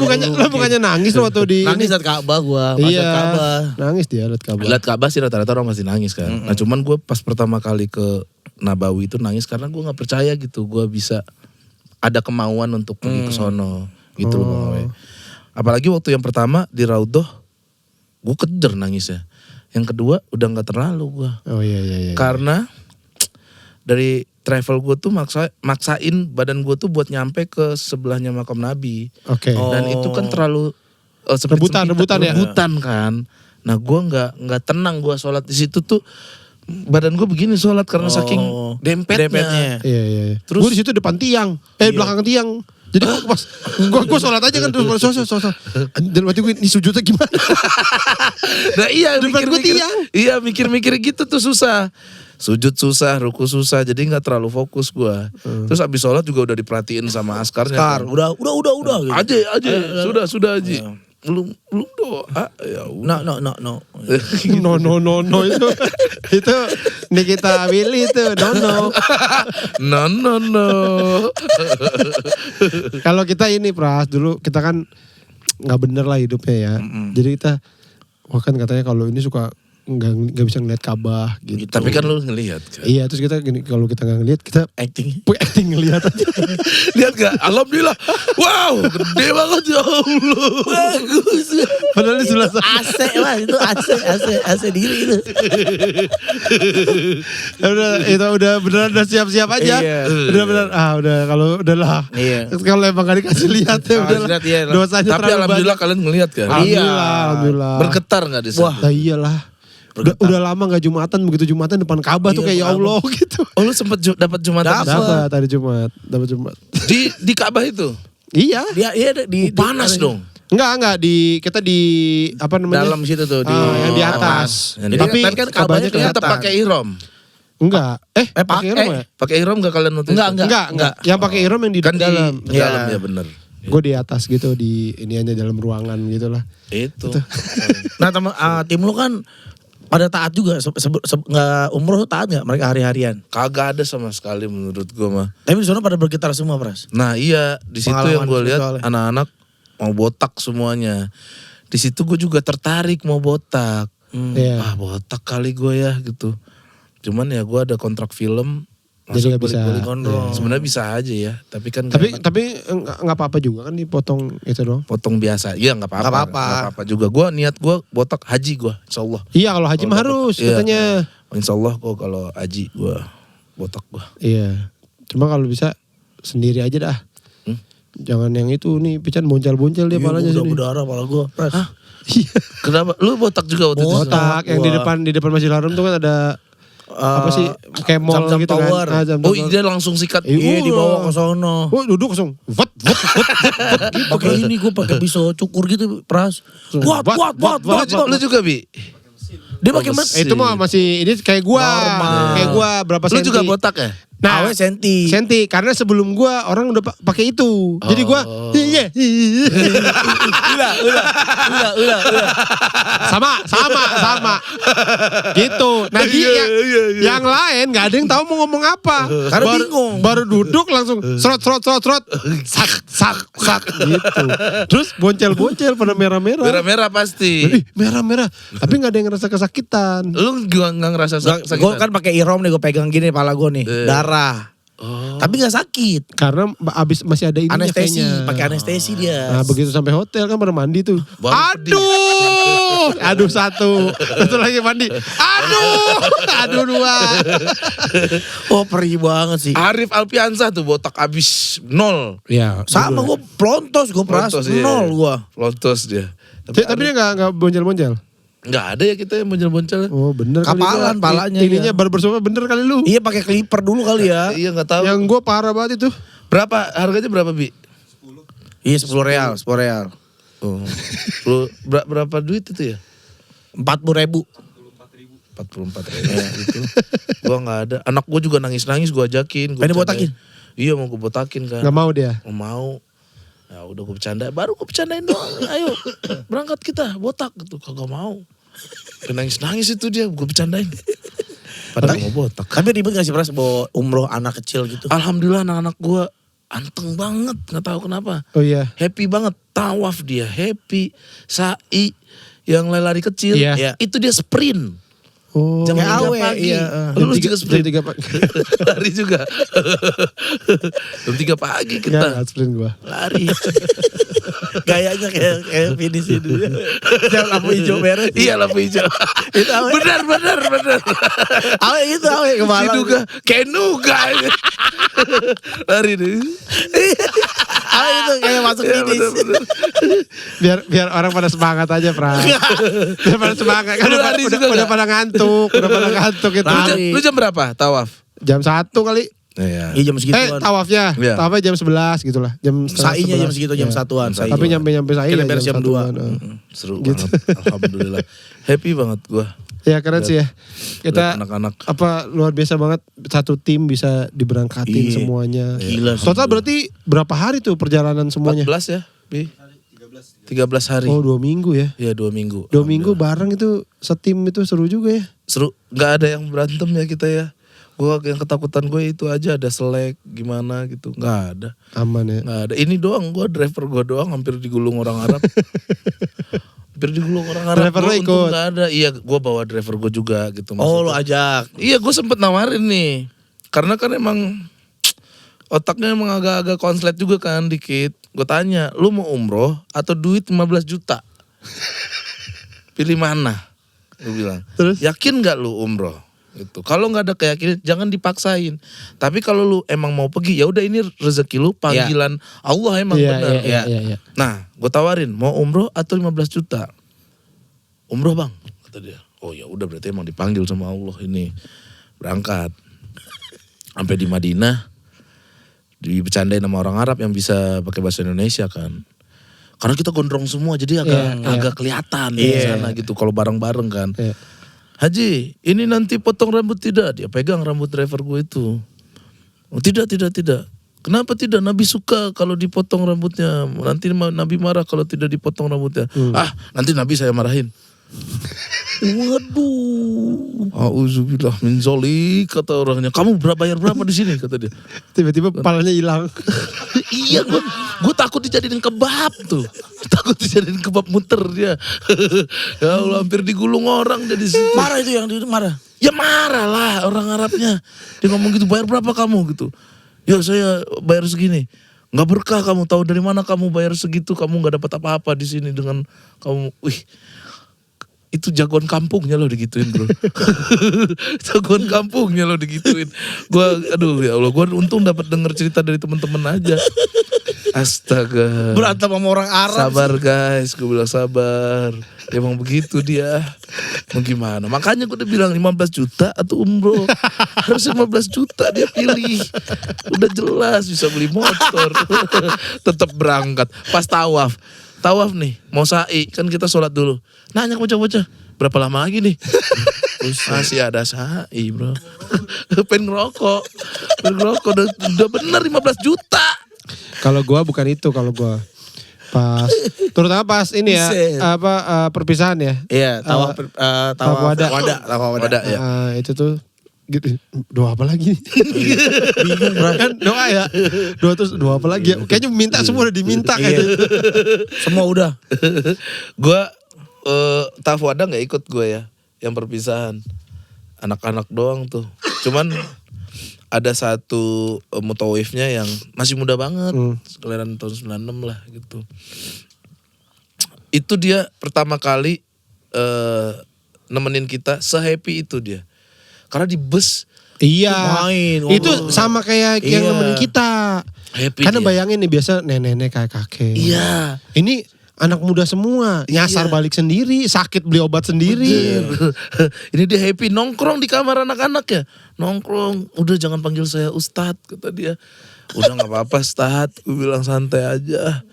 bukannya nangis lu waktu di Nangis saat Ka'bah gua. Pas Iya. saat Ka'bah. Nangis dia liat Ka'bah. Lihat Ka'bah sih rata-rata orang masih nangis kan. Nah cuman gue pas pertama kali ke Nabawi itu nangis karena gue nggak percaya gitu, gue bisa ada kemauan untuk pergi ke sono gitu loh Bang Awe. Apalagi waktu yang pertama di Raudhoh, gue kejer nangisnya. Yang kedua udah nggak terlalu gue. Oh iya. Karena dari travel gue tuh maksain badan gue tuh buat nyampe ke sebelahnya makam Nabi. Oke. Dan itu kan terlalu Rebutan ya? rebutan kan. Nah gue nggak tenang gue sholat di situ tuh. Badan gue begini sholat karena saking dempetnya. Iya. Terus- Gue di situ depan tiang, belakang tiang. Jadi gue sholat aja kan terus sholat. Dan waktu gue ini sujudnya gimana? Nah iya Depan gua tiang. Iya mikir-mikir gitu tuh susah. Sujud susah, ruku susah, jadi nggak terlalu fokus gue. Terus abis sholat juga udah diperhatiin sama askarnya. Kar, kan. udah gitu. Aja, sudah Aji. Belum doa. Ya udah. No. No itu Nikita Willy itu no. No. Kalau kita ini Pras dulu kita kan nggak bener lah hidupnya ya. Jadi kita kan katanya kalau ini suka nggak bisa ngeliat Ka'bah gitu. Tapi kan lu ngelihat kan. Iya terus kita gini, kalau kita nggak ngeliat kita Acting. acting ngeliat aja. Lihat gak? Alhamdulillah. Wow, gede banget ya Allah. Bagus. Padahal di sebelah sana. AC lah itu AC diri itu. udah beneran udah siap-siap aja. Iya. Udah beneran udah kalau udahlah. Iya. Kalau emang gak dikasih lihat ya udahlah. lihat, iya. Dosanya Tapi terlalu alhamdulillah banyak. kalian ngelihat kan. Alhamdulillah. Bergetar gak di sana? Nah, iyalah. Udah lama gak Jumatan, begitu Jumatan depan Ka'bah tuh Iya, kayak ya Allah gitu. Oh lu sempet dapat Jumatan di sana? Dapat hari Jumat, dapat Jumat. Di Ka'bah itu? Iya. Dia di Panas dong. Enggak kita di apa namanya? dalam situ tuh di yang di atas. Yang di Tapi atas. Kan Ka'bahnya Ka'bahnya Ternyata kelihatan. pakai ihram. enggak. Pakai pakai. ihram ya? Pakai ihram gak kalian waktu itu? Enggak. Yang pakai ihram yang di Kan dalam. di dalam ya bener. Gue di atas gitu di ini aja dalam ruangan gitu lah. Itu. Nah tim lu kan pada taat juga, nggak umroh taat nggak mereka hari-harian? Kagak ada sama sekali menurut gue mah. Tapi di sana pada bergetar semua, Pras. Nah iya, di situ yang gue Pengalaman lihat spiritualnya. anak-anak mau botak semuanya. Di situ gue juga tertarik mau botak. Iya. Botak kali gue ya gitu. Cuman ya gue ada kontrak film. Jadi Masuk nggak bisa. balik-balik Gondrong. Sebenarnya bisa aja ya, tapi kan Tapi nggak enak. tapi nggak apa-apa juga kan dipotong itu doang. Potong biasa. Iya nggak apa-apa. Nggak apa-apa. Nggak apa-apa juga. Gue niat gue botak haji gue, insya Allah. Iya kalau haji mah harus Iya. katanya. Insya Allah kok kalau haji gue botak gue. Iya. Cuma kalau bisa sendiri aja dah. Hmm? Jangan yang itu nih pican boncel-boncel dia palanya udah sini. berdarah pala gue, Pras. Iya. Kenapa? Lu botak juga waktu itu? Botak yang di depan Masjidil Haram tuh kan ada apa sih kayak mall Zam-Zam gitu Tower. kan. Oh dia langsung sikat. Iya. Iya dibawa ke sono. Oh duduk langsung. Vat. Pakai ini gue pakai pisau cukur gitu, Pras. Buat. Lu juga Bi? Dia pakai Bagus. mas. Itu mah masih ini kayak gua. Normal. Kayak gua berapa Lu senti. juga botak ya? Nah, Awe senti. senti karena sebelum gua orang udah pakai itu. Jadi gua iya. Udah. sama. Gitu. Nah, yang lain nggak ada yang tahu mau ngomong apa. Karena bingung. Baru duduk langsung serot. Sak gitu. Terus boncel pada merah-merah. Merah-merah pasti. Ih, merah-merah. Tapi nggak ada yang ngerasa kesakitan. Lu gak ngerasa sakit? Gue kan pakai ihrom nih, gue pegang gini pala gue nih, darah. Tapi nggak sakit. Karena abis masih ada ini Anestesi, pakai anestesi dia. Nah begitu sampai hotel kan pada mandi tuh. Baru Aduh satu lagi mandi. Aduh dua. Oh perih banget sih. Arif Alpiansyah tuh botak abis 0. Ya. Sama gue pelontos, gue Pras, Lontos, iya. 0 gue. Lontos dia. Tapi dia nggak boncel-boncel. Nggak ada ya kita yang boncel-boncel. Oh bener Kapalan kali. palanya Ininya dia. baru bersama bener kali lu. Iya pakai clipper dulu kali ya. Iya nggak tahu. Yang gue parah banget itu. Berapa harganya berapa Bi? Iya 10 real. Oh. Lu berapa duit itu ya? 40.000. 44 gitu. Gua nggak ada. Anak gua juga nangis-nangis gua ajakin. Pengen botakin? Iya mau gua botakin kan. Gak mau dia. Oh, mau. Ya udah gue bercanda, baru gue bercandain doang. Ayo berangkat kita botak gitu. Kagak mau. Nangis itu dia, gue bercandain. Padahal mau botak. Tapi ribet gak sih Pras bawa umroh anak kecil gitu? Alhamdulillah anak-anak gue anteng banget, nggak tahu kenapa. Oh iya. Happy banget, tawaf dia happy. Sa'i yang lari kecil, Iya. itu dia sprint. Oh. Jam Kayak 3 awe, pagi. iya. Lu juga sprint. Jam 3 pagi. Lari juga. Jam 3 pagi kita. Enggak sprint gua. Lari. Gayanya kayak finish itu. Yang lampu hijau beres. Iya lampu hijau. Itu awe. Benar. Awe itu awe kemarin. Diduga kayak nuga. Lari deh. Awe itu kayak masuk Iya, finish. benar. Biar orang pada semangat aja, Pra. Biar pada semangat kan Lu lari juga udah nggak? pada ngantuk, udah pada ngantuk itu. Lari. Lu jam berapa tawaf? Jam 1 kali. Iya. Iya jam segituan. Tawafnya. Iya. Tawafnya jam 11 gitu lah. Jam Sainya jam 11. segitu jam Iya. satuan. Sai. Tapi nyampe sai Kita ya beres jam 2. 1-an. Seru Gitu. banget. Alhamdulillah. Happy banget gua. Ya keren sih ya. Kita Lihat anak-anak. apa luar biasa banget satu tim bisa diberangkatin Iya. semuanya. Gila sih. Total berarti berapa hari tuh perjalanan semuanya? 14 ya, Bi? 13 hari. Oh 2 minggu ya. Iya 2 minggu. 2 minggu bareng itu setim itu seru juga ya. Seru. Gak ada yang berantem ya kita ya. Gua yang ketakutan gue itu aja ada selek gimana gitu. Gak ada. Aman ya. Nggak ada. Ini doang gue driver gue doang hampir digulung orang Arab. Hampir digulung orang Arab. Driver Gua lo untung ikut? nggak ada. Iya gue bawa driver gue juga gitu. Oh lu maksudnya. ajak. Iya gue sempet nawarin nih. Karena kan emang otaknya emang agak-agak konslet juga kan dikit. Gue tanya, lu mau umroh atau duit 15 juta? Pilih mana? Gue bilang. Terus? Yakin gak lu umroh? Gitu. Kalau nggak ada keyakinan jangan dipaksain. Tapi kalau lu emang mau pergi ya udah ini rezeki lu panggilan Allah emang benar. Iya. Nah, gue tawarin mau umroh atau 15 juta. Umroh bang, kata dia. Oh ya udah berarti emang dipanggil sama Allah ini berangkat. Sampai di Madinah dibercandain sama orang Arab yang bisa pakai bahasa Indonesia kan. Karena kita gondrong semua jadi agak kelihatan di sana gitu kalau bareng-bareng kan. Iya. Haji, ini nanti potong rambut tidak? Dia pegang rambut driver gue itu. Oh, tidak. Kenapa tidak? Nabi suka kalau dipotong rambutnya. Nanti Nabi marah kalau tidak dipotong rambutnya. Nanti Nabi saya marahin. Waduh. Auzubillah min zolik kata orangnya. Kamu bayar berapa di sini kata dia. Tiba-tiba kepalanya hilang. Iya gue takut dijadiin kebab tuh. Takut dijadiin kebab muter dia. Ya Allah hampir digulung orang dari situ. Marah itu yang marah. Ya marah lah orang Arabnya. Dia ngomong gitu bayar berapa kamu gitu. Ya saya bayar segini. Nggak berkah kamu tahu dari mana kamu bayar segitu kamu nggak dapat apa-apa di sini dengan kamu. Wih. Itu jagoan kampungnya lo digituin bro. Jagoan kampungnya lo digituin. Gua aduh ya Allah, gua untung dapat denger cerita dari teman-teman aja. Astaga. Berantem sama orang Arab. Sabar guys, gue bilang sabar. Emang begitu dia. Mau gimana? Makanya gue udah bilang 15 juta atau umroh. Harus 15 juta dia pilih. Udah jelas bisa beli motor. Tetap berangkat. Pas tawaf. Tawaf nih, mau sa'i. Kan kita sholat dulu. Nanya ke bocah-bocah. Berapa lama lagi nih? Masih ada sa'i bro. Pengen ngerokok. Udah bener 15 juta. Kalau gua bukan itu kalau gua. Pas terutama pas ini ya Buset. perpisahan ya. Iya, tawaf wada. Wada ya. Itu tuh gitu, doa apa lagi? Bingung Kan doa ya. Doa apa lagi ya? Kayaknya minta semua udah diminta kayaknya. Semua udah. Gue tawaf wada nggak ikut gue ya, yang perpisahan. Anak-anak doang tuh. Cuman ada satu mutawifnya yang masih muda banget, kelahiran tahun 96 lah gitu. Itu dia pertama kali nemenin kita se-happy itu dia. Karena di bus Iya. Main, Itu ngobrol. sama kayak yang Iya. nemenin kita. happy Karena dia. bayangin nih biasa nenek-nenek kayak kakek. Iya. Ini anak muda semua, nyasar Iya. balik sendiri, sakit beli obat sendiri. Ini dia happy nongkrong di kamar anak-anak ya. Nongkrong, udah jangan panggil saya Ustadz kata dia. Udah nggak apa-apa Ustadz, gue bilang santai aja.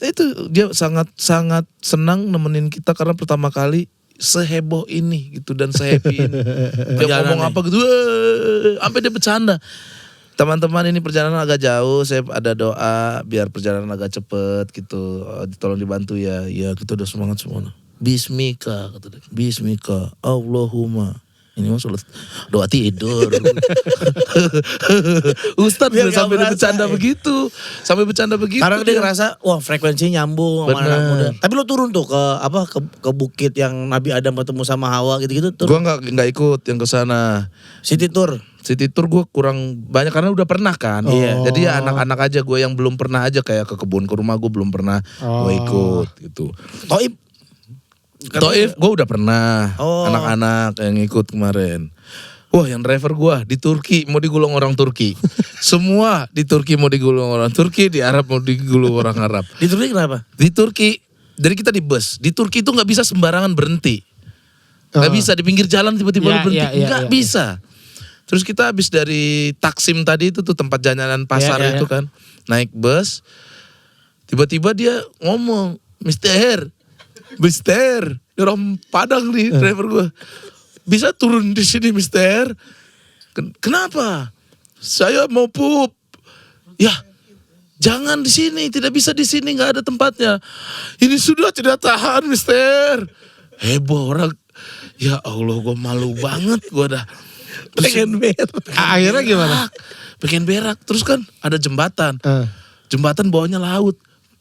Itu dia sangat senang nemenin kita karena pertama kali seheboh ini gitu dan sehappy ini. Dia ngomong apa gitu, sampai dia bercanda. Teman-teman ini perjalanan agak jauh, saya ada doa biar perjalanan agak cepet gitu. Tolong dibantu ya. Ya kita udah semangat semua. Bismika kata dia. Bismika Allahumma. Ini mah sholat doa tidur. Ustadz Biar udah sampai gak bercanda berasa, begitu. Sampai bercanda begitu. Karena dia ngerasa wah frekuensinya nyambung sama Bener. anak muda. Tapi lo turun tuh ke bukit yang Nabi Adam ketemu sama Hawa gitu-gitu Gue turun. nggak ikut yang ke sana. City tour. City tour gue kurang banyak karena udah pernah kan. Iya. Jadi ya anak-anak aja gue yang belum pernah aja kayak ke kebun ke rumah gue belum pernah gue ikut gitu. Toib. Toif gue udah pernah anak-anak yang ikut kemarin. Wah yang driver gue di Turki mau digulung orang Turki. Semua di Turki mau digulung orang Turki, di Arab mau digulung orang Arab. Di Turki kenapa? Di Turki, dari kita di bus. Di Turki itu nggak bisa sembarangan berhenti. Nggak bisa di pinggir jalan tiba-tiba lu berhenti. Nggak bisa. Terus kita habis dari Taksim tadi itu tuh tempat jajanan pasar itu kan. Naik bus. Tiba-tiba dia ngomong, Mister, ini orang Padang nih driver gue. Bisa turun di sini Mister? Kenapa? Saya mau pup. Ya, jangan di sini, tidak bisa di sini, nggak ada tempatnya. Ini sudah tidak tahan Mister. Heboh orang. Ya Allah, gue malu banget gue dah. Pengen berak. Akhirnya gimana? Pengen berak. Terus kan ada jembatan. Jembatan bawahnya laut.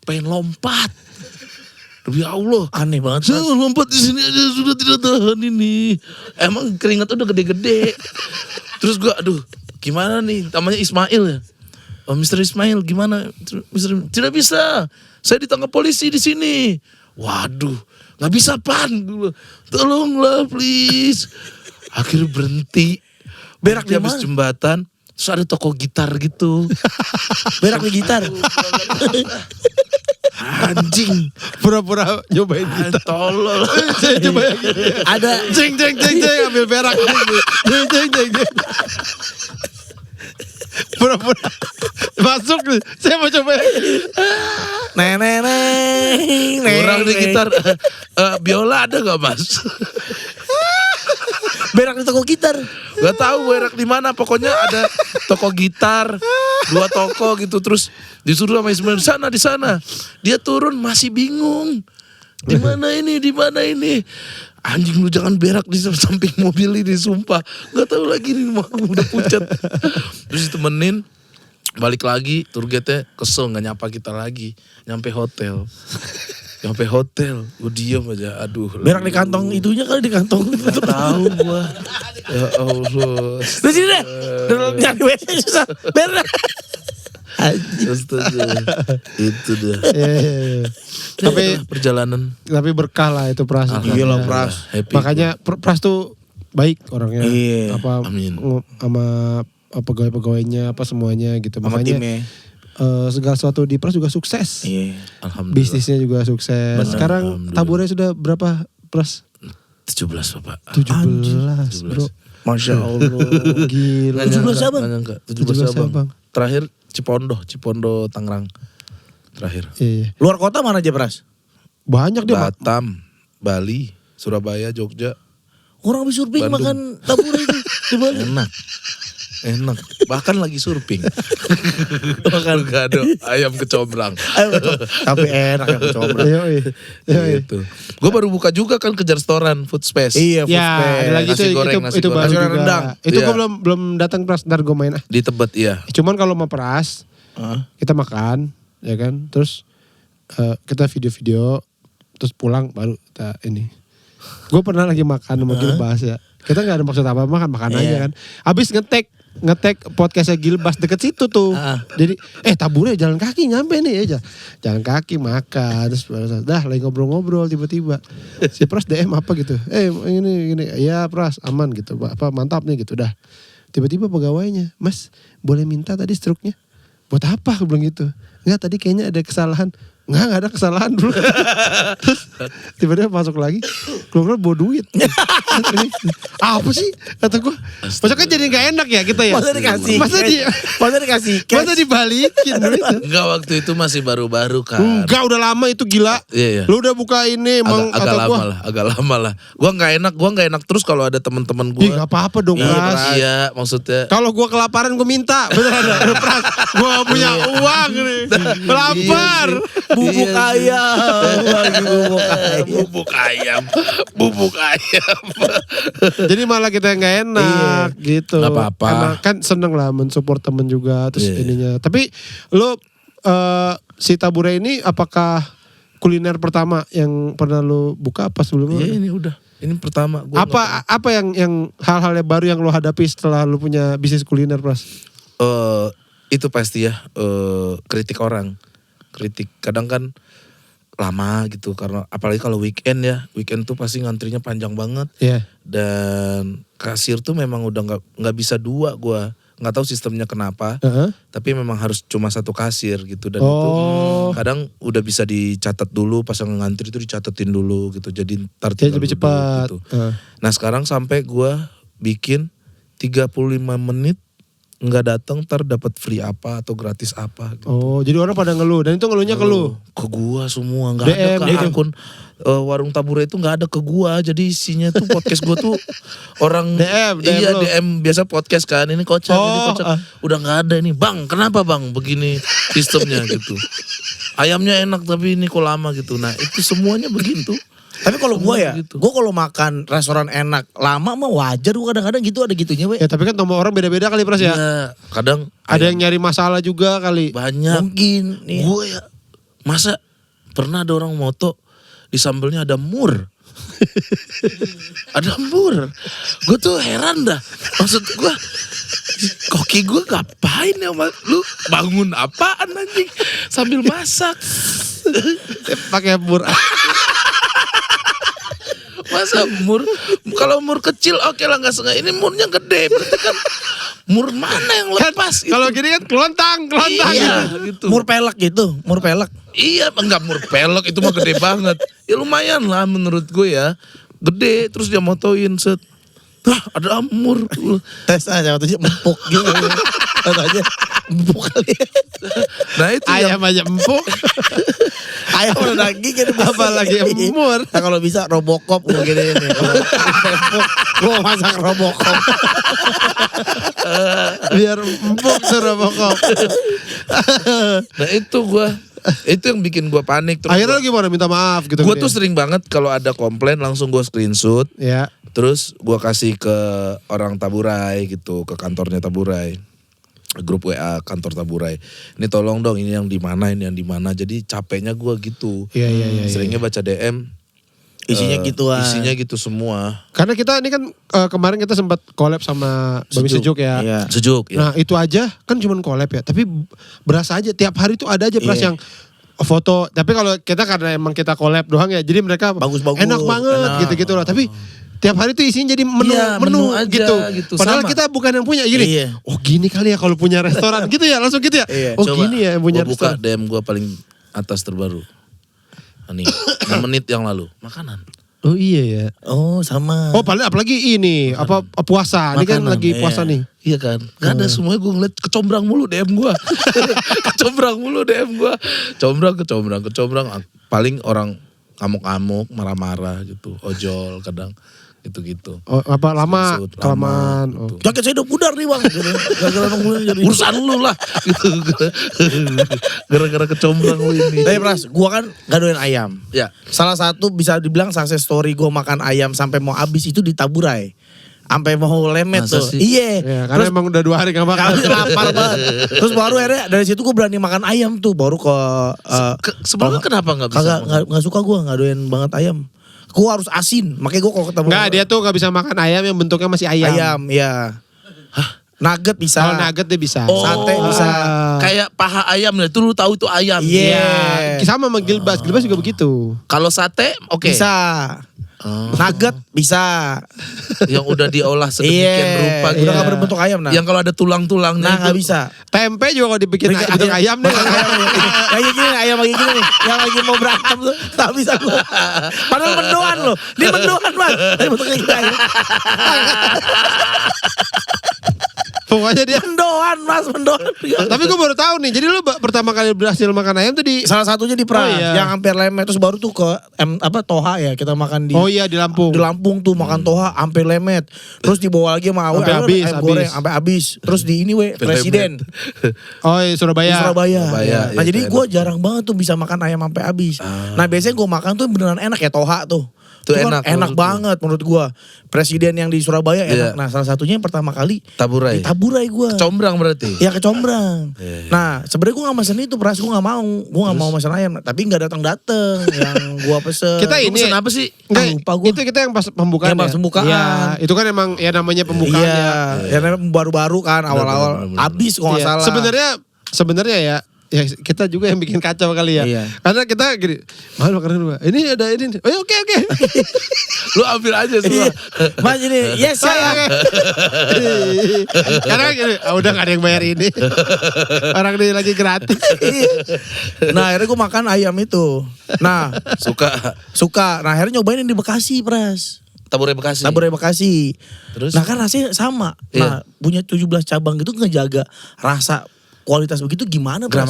Pengen lompat. Ya Allah. Aneh banget. Saya lompat di sini aja sudah tidak tahan ini. Emang keringat udah gede-gede. Terus gue aduh gimana nih. Namanya Ismail ya. Oh Mr. Ismail gimana? Mr. Tidak bisa. Saya ditangkap polisi di sini. Waduh. Gak bisa pan. Tolonglah please. Akhirnya berhenti. Berak di habis mana? jembatan. Terus ada toko gitar gitu. Berak di gitar. Anjing. Pura-pura nyobain kita. Tolol. Saya coba yang gitu. Ada Jeng ambil berak. Jeng. Pura-pura masuk nih. Saya mau coba yang gitu. neng. Kurang di gitar. Biola ada gak mas? Berak di toko gitar. Gak tahu berak di mana. Pokoknya ada toko gitar, 2 toko gitu. Terus disuruh sama Ismail di sana. Dia turun masih bingung. Di mana ini? Anjing lu jangan berak di samping mobil ini sumpah. Gak tahu lagi nih udah pucat. Terus ditemenin. Balik lagi, tour guide-nya kesel gak nyapa kita lagi. Nyampe hotel, gue diem aja, aduh. Berak di kantong itunya kali di kantong. Gak tahu gua. Ya Allah. Di sini deh. Nyari WC susah. Berak. Astaga. Itu dah. Tapi perjalanan. tapi berkah lah itu Pras. Gila, Pras. Happy. Makanya Pras tuh baik orangnya. Iya. Apa Amin. sama pegawai-pegawainya apa semuanya gitu. Sama Makanya timnya. segala sesuatu di Pras juga sukses. Iya. Alhamdulillah. Bisnisnya juga sukses. Benar, Sekarang alhamdulillah. taburnya sudah berapa Pras? 17 Bapak. 17 bro. Masya Allah. Gila. 17 abang. Nggak nyangka. 17 17 abang. abang. Terakhir Cipondo Tangerang. Terakhir. Iya. Luar kota mana aja Pras? Banyak dia. Batam, Bali, Surabaya, Jogja. Orang habis surfing Bandung. makan tabur itu di Bali. Enak. Bahkan lagi surfing. Makan gado ayam kecombrang. Tapi enak ya kecombrang. Yoi. Gitu. Gue baru buka juga kan Kejar Restoran Food Space. Iya, food Ya, space. ada lagi Nasi itu goreng, nasi itu goreng. baru Nasi goreng juga. rendang. Itu Iya. gue belum datang Pras, ntar gue main. Di Tebet iya. Cuman kalau mau Pras, kita makan, ya kan. Terus kita video-video, terus pulang baru kita ini. Gue pernah lagi makan sama Gilbas ya. Kita nggak ada maksud apa makan aja Iya. kan. Abis ngetek podcastnya Gilbas deket situ tuh. Jadi taburnya jalan kaki nyampe nih ya. Jalan kaki makan terus dah lagi ngobrol-ngobrol tiba-tiba si Pras DM apa gitu. Ini ya Pras aman gitu. Apa mantap nih gitu dah. Tiba-tiba pegawainya, "Mas, boleh minta tadi struknya?" "Buat apa?" Aku bilang gitu. "Enggak, tadi kayaknya ada kesalahan." Enggak ada kesalahan bro. Terus tiba-tiba masuk lagi, keluar bawa duit. Apa sih kata gue? Masa kan jadi gak enak ya kita ya? Masa dikasih? Masa dikasih cash? Masa dibalikin duit? Enggak, waktu itu masih baru-baru kan. Enggak, udah lama itu gila. Iya. Lu udah buka ini emang agak kata lama gua. lah, agak lama lah. Gua nggak enak terus kalau ada teman-teman Ih, gua. gak apa-apa dong, Pras. Iya, maksudnya. Kalau gua kelaparan gua minta. Beneran ada Pras. Gua gak punya uang nih. Lapar. Bubuk ayam. Lagi Bubuk ayam. Jadi malah kita yang gak enak gitu. Gak apa-apa. Karena kan seneng lah mensupport temen juga terus Iya. ininya. Tapi lo si Tabure ini apakah kuliner pertama yang pernah lo buka apa sebelumnya? Iya, ini udah. Ini pertama gua Apa yang hal-hal yang baru yang lo hadapi setelah lo punya bisnis kuliner, Pras? itu pasti ya kritik orang. Kritik kadang kan lama gitu karena apalagi kalau weekend tuh pasti ngantrinya panjang banget. Iya. Dan kasir tuh memang udah nggak bisa dua gua. Nggak tahu sistemnya kenapa, tapi memang harus cuma satu kasir gitu dan itu kadang udah bisa dicatat dulu pas yang ngantri itu dicatetin dulu gitu jadi ntar tinggal lebih duduk cepat. gitu. Nah sekarang sampai gua bikin 35 menit nggak datang ntar dapat free apa atau gratis apa gitu. Oh, jadi orang pada ngeluh dan itu ngeluhnya ke lu. Ke gua semua nggak ada DM ke gitu. akun warung Tabure itu nggak ada ke gua jadi isinya tuh podcast gua tuh orang DM iya lu. DM biasa podcast kan ini kocak ini Oh, kocak udah nggak ada ini bang kenapa bang begini sistemnya gitu ayamnya enak tapi ini kok lama gitu nah itu semuanya begitu. Tapi kalau gue ya, Gitu. gue kalau makan restoran enak lama mah wajar gue kadang-kadang gitu ada gitunya we. Ya tapi kan tombol orang beda-beda kali, Pras ya. Iya, kadang Ada yang nyari masalah juga kali. banyak. Mungkin nih. Gue ya masa pernah ada orang moto di sambelnya ada mur. Ada mur. Gue tuh heran dah. Maksud gue koki gue ngapain ya lu bangun apaan anjing sambil masak. Pakai mur. Masa mur kalau mur kecil oke lah nggak sengaja ini murnya gede berarti kan mur mana yang lepas itu. Kalau gini kan kelontang Iya gitu. Mur pelek gitu, mur pelek. Iya enggak mur pelek itu mah gede banget. Ya lumayan lah menurut gue ya. Gede terus dia motoin set. Ada mur. Tes aja waktu itu empuk gitu. Katanya empuk kali. Nah itu ayam aja empuk. Ayam udah daging gitu. Apalagi mur. Nah kalau bisa Robocop gue gini nih. Gue masak Robocop. Biar empuk suruh bokop. Nah itu gue itu yang bikin gue panik terus. Akhirnya lu gimana minta maaf gitu. Gue tuh sering banget kalau ada komplain langsung gue screenshot. Ya. Terus gue kasih ke orang Taburai gitu, ke kantornya Taburai. Grup WA kantor Taburai. Ini tolong dong ini yang di mana, ini yang di mana. Jadi capeknya gue gitu. Iya. Seringnya baca DM. Isinya gituan. Isinya gitu semua. Karena kita ini kan kemarin kita sempat collab sama Babi Sejuk ya. Iya. Sejuk ya. Nah itu aja kan cuma collab ya. Tapi berasa aja tiap hari tuh ada aja Pras Iya. yang foto. Tapi kalau kita karena emang kita collab doang ya. Jadi mereka Bagus-bagus, enak banget enak. gitu-gitu lah. Tapi tiap hari tuh isinya jadi menu, Iya, menu aja gitu. Padahal Sama. kita bukan yang punya gini. Iya. Oh gini kali ya kalau punya restoran gitu ya langsung gitu ya. Iya. Oh Coba gini ya yang punya gua buka restoran. DM gue paling atas terbaru. Nih 6 menit yang lalu. Makanan. Oh iya ya. Oh sama. Oh paling apalagi ini apa puasa. Ini kan Makanan, lagi puasa iya. nih. Iya kan? Gak ada semuanya gue ngeliat kecombrang mulu DM gue. Kecombrang mulu DM gue. Kecombrang. Paling orang ngamuk-ngamuk, marah-marah gitu. Ojol kadang. Gitu-gitu. Oh apa lama Screenshot, kelamaan. lama, Oh. gitu. Jaket saya udah pudar nih bang. Gitu. Gara-gara nungguin jadi. Urusan lu lah. Gitu. Gara-gara kecombrang lu ini. Tapi Pras, gue kan gak doyan ayam. Ya. Salah satu bisa dibilang success story gue makan ayam sampai mau habis itu di Taburai. Sampai mau lemet Masa tuh. sih? Iya. Ya, karena emang udah 2 hari gak makan. Kami lapar banget. Terus baru akhirnya dari situ gue berani makan ayam tuh. Baru ke... Sebelumnya kenapa gak bisa? Kagak gak suka gue, gak doyan banget ayam. Gue harus asin. Makanya gue kalau ketemu... Enggak, dia tuh gak bisa makan ayam yang bentuknya masih ayam. Ayam, ya. Nugget bisa. Kalau nugget dia bisa. Oh, Sate bisa. Kayak paha ayam lah. Itu lu tahu itu ayam. Iya. Sama sama Gilbas. Gilbas juga begitu. Kalau sate oke. Bisa. Nugget bisa. Yang udah diolah sedemikian rupa gitu. Udah gak berbentuk ayam nah. Yang kalau ada tulang-tulangnya Nah itu. gak bisa. Tempe juga kalau dibikin ayam deh. Kayak gini ayam lagi gini nih. Yang lagi mau berantem tuh. Tak bisa gue. Padahal mendoan loh. Dia mendoan Mas. Tapi bentuknya gitu ayam. Pokoknya dia. Mendoan Mas. Mendoan. Tapi gue baru tahu nih. Jadi lu pertama kali berhasil makan ayam tuh di. Salah satunya di Pras. Oh, iya. Yang hampir lemet. Terus baru tuh ke Toha ya. Kita makan di. Oh iya di Lampung. Di Lampung tuh makan Toha hampir lemet. Terus dibawa lagi sama Awe. Sampai habis, ayam goreng. Sampai habis. Terus di ini Presiden. Oh iya Surabaya. Di Surabaya. Surabaya, Nah iya, jadi itu gue jarang banget tuh bisa makan ayam sampai habis. Nah biasanya gue makan tuh beneran enak ya Toha tuh. Itu Itu kan enak enak menurut banget menurut gue. Presiden yang di Surabaya enak. Iya. Nah salah satunya yang pertama kali Taburai. di Taburai gue. Combrang berarti. Ya kecombrang. Iya. Nah sebenarnya gue gak mesen itu Pras. Gue gak mau. Gue gak mau mesen ayam. Tapi gak datang-datang yang gue pesen. Kita Lu ini. pesen apa sih? Enggak, lupa gua. itu kita yang pas pembukaan. Yang pas pembukaan. Ya, itu kan emang ya namanya pembukaan Iya. ya. Ya namanya baru-baru kan awal-awal. benar. Abis kok gak Iya. salah. Sebenarnya ya kita juga yang bikin kacau kali ya. Iya. Karena kita gini, mahal makanan dua. Ini ada ini. Oh, oke. Lu ambil aja semua. Iya. Mas ini yes saya. Karena gini, udah gak ada yang bayar ini. Orang ini lagi gratis. Nah akhirnya gue makan ayam itu. Nah suka. Nah akhirnya nyobain yang di Bekasi Pras. Taburai Bekasi. Taburai Bekasi. Terus? Nah kan rasanya sama. Nah punya 17 cabang gitu ngejaga rasa kualitas begitu gimana Pras?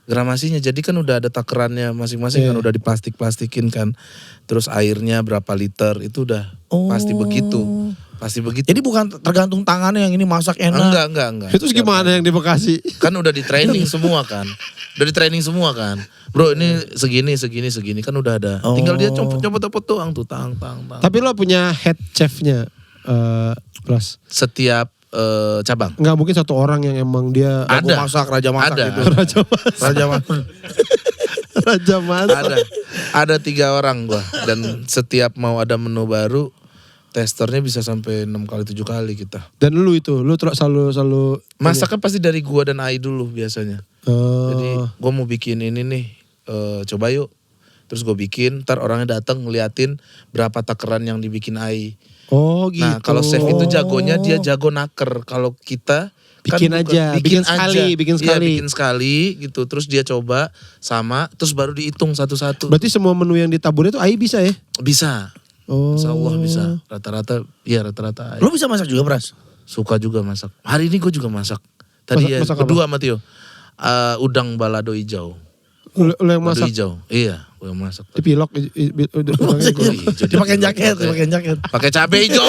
Gramasinya jadi kan udah ada takarannya masing-masing kan udah diplastik-plastikin kan. Terus airnya berapa liter itu udah pasti begitu. Pasti begitu. Jadi bukan tergantung tangannya yang ini masak enak. Enggak. Itu gimana yang di Bekasi? Kan udah di training semua kan. Bro ini segini kan udah ada. Tinggal dia copot-copot doang tuh tang. Tapi lo punya head chefnya, Plus. Setiap cabang. Nggak mungkin satu orang yang emang dia Ada. Raja masak Ada. gitu. Raja masak. Ada 3 orang gua dan setiap mau ada menu baru testernya bisa sampai 6 kali 7 kali kita. Dan lu selalu Masak kan pasti dari gua dan Ai dulu biasanya. Jadi gua mau bikin ini nih, coba yuk. Terus gua bikin, ntar orangnya datang ngeliatin berapa takaran yang dibikin Ai. Oh gitu. Nah kalau chef itu jagonya dia jago naker. Kalau kita bikin Iya, bikin sekali sekali gitu. Terus dia coba sama, terus baru dihitung satu-satu. Berarti semua menu yang ditabur itu Ai bisa ya? Bisa. Oh. Insya Allah bisa. Rata-rata Ai. Lu bisa masak juga Pras? Suka juga masak. Hari ini gue juga masak. Tadi Masak berdua sama Tio. Udang balado hijau. Lu yang Balado masak hijau. Iya, gue yang masak. dipilok. Dipakein jaket. Pakai cabai hijau.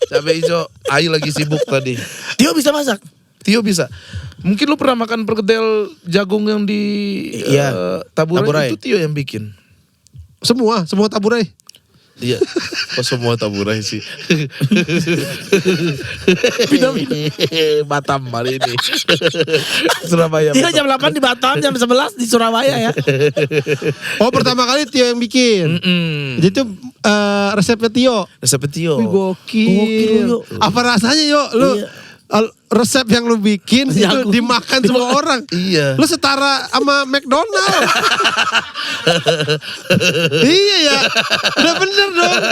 Cabai hijau. Ai lagi sibuk tadi. Tio bisa masak? Tio bisa. Mungkin lu pernah makan perkedel jagung yang di Taburai. Itu Tio yang bikin. Semua taburai. Iya. Kok semua Taburai sih? Batam hari ini. Surabaya. Tio jam 8 di Batam, jam 11 di Surabaya ya. Oh pertama kali Tio yang bikin. Jadi itu resepnya Tio. Resep Tio. Wih, gokil. Yuk. Apa rasanya yuk lu? Iya. Resep yang lu bikin itu Jago. dimakan semua orang. Iya. Lu setara sama McDonald. Iya ya. Udah bener dong.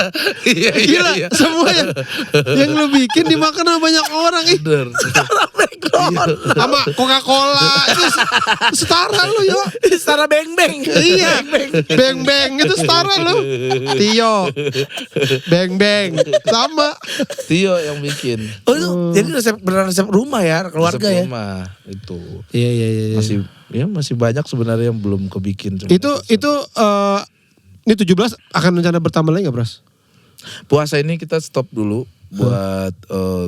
Iya. Gila, semua yang lu bikin dimakan sama banyak orang. Bener. Sama Coca-Cola. Itu setara lu yuk. Setara beng-beng. Iya. Beng-beng itu setara lu. Tio. Beng-beng. Sama. Tio yang bikin. Oh itu jadi beneran resep rumah ya, keluarga Resep ya. rumah itu. Iya. Masih banyak sebenarnya yang belum kebikin. Itu ini 17 akan rencana bertambah lagi gak Bras? Puasa ini kita stop dulu buat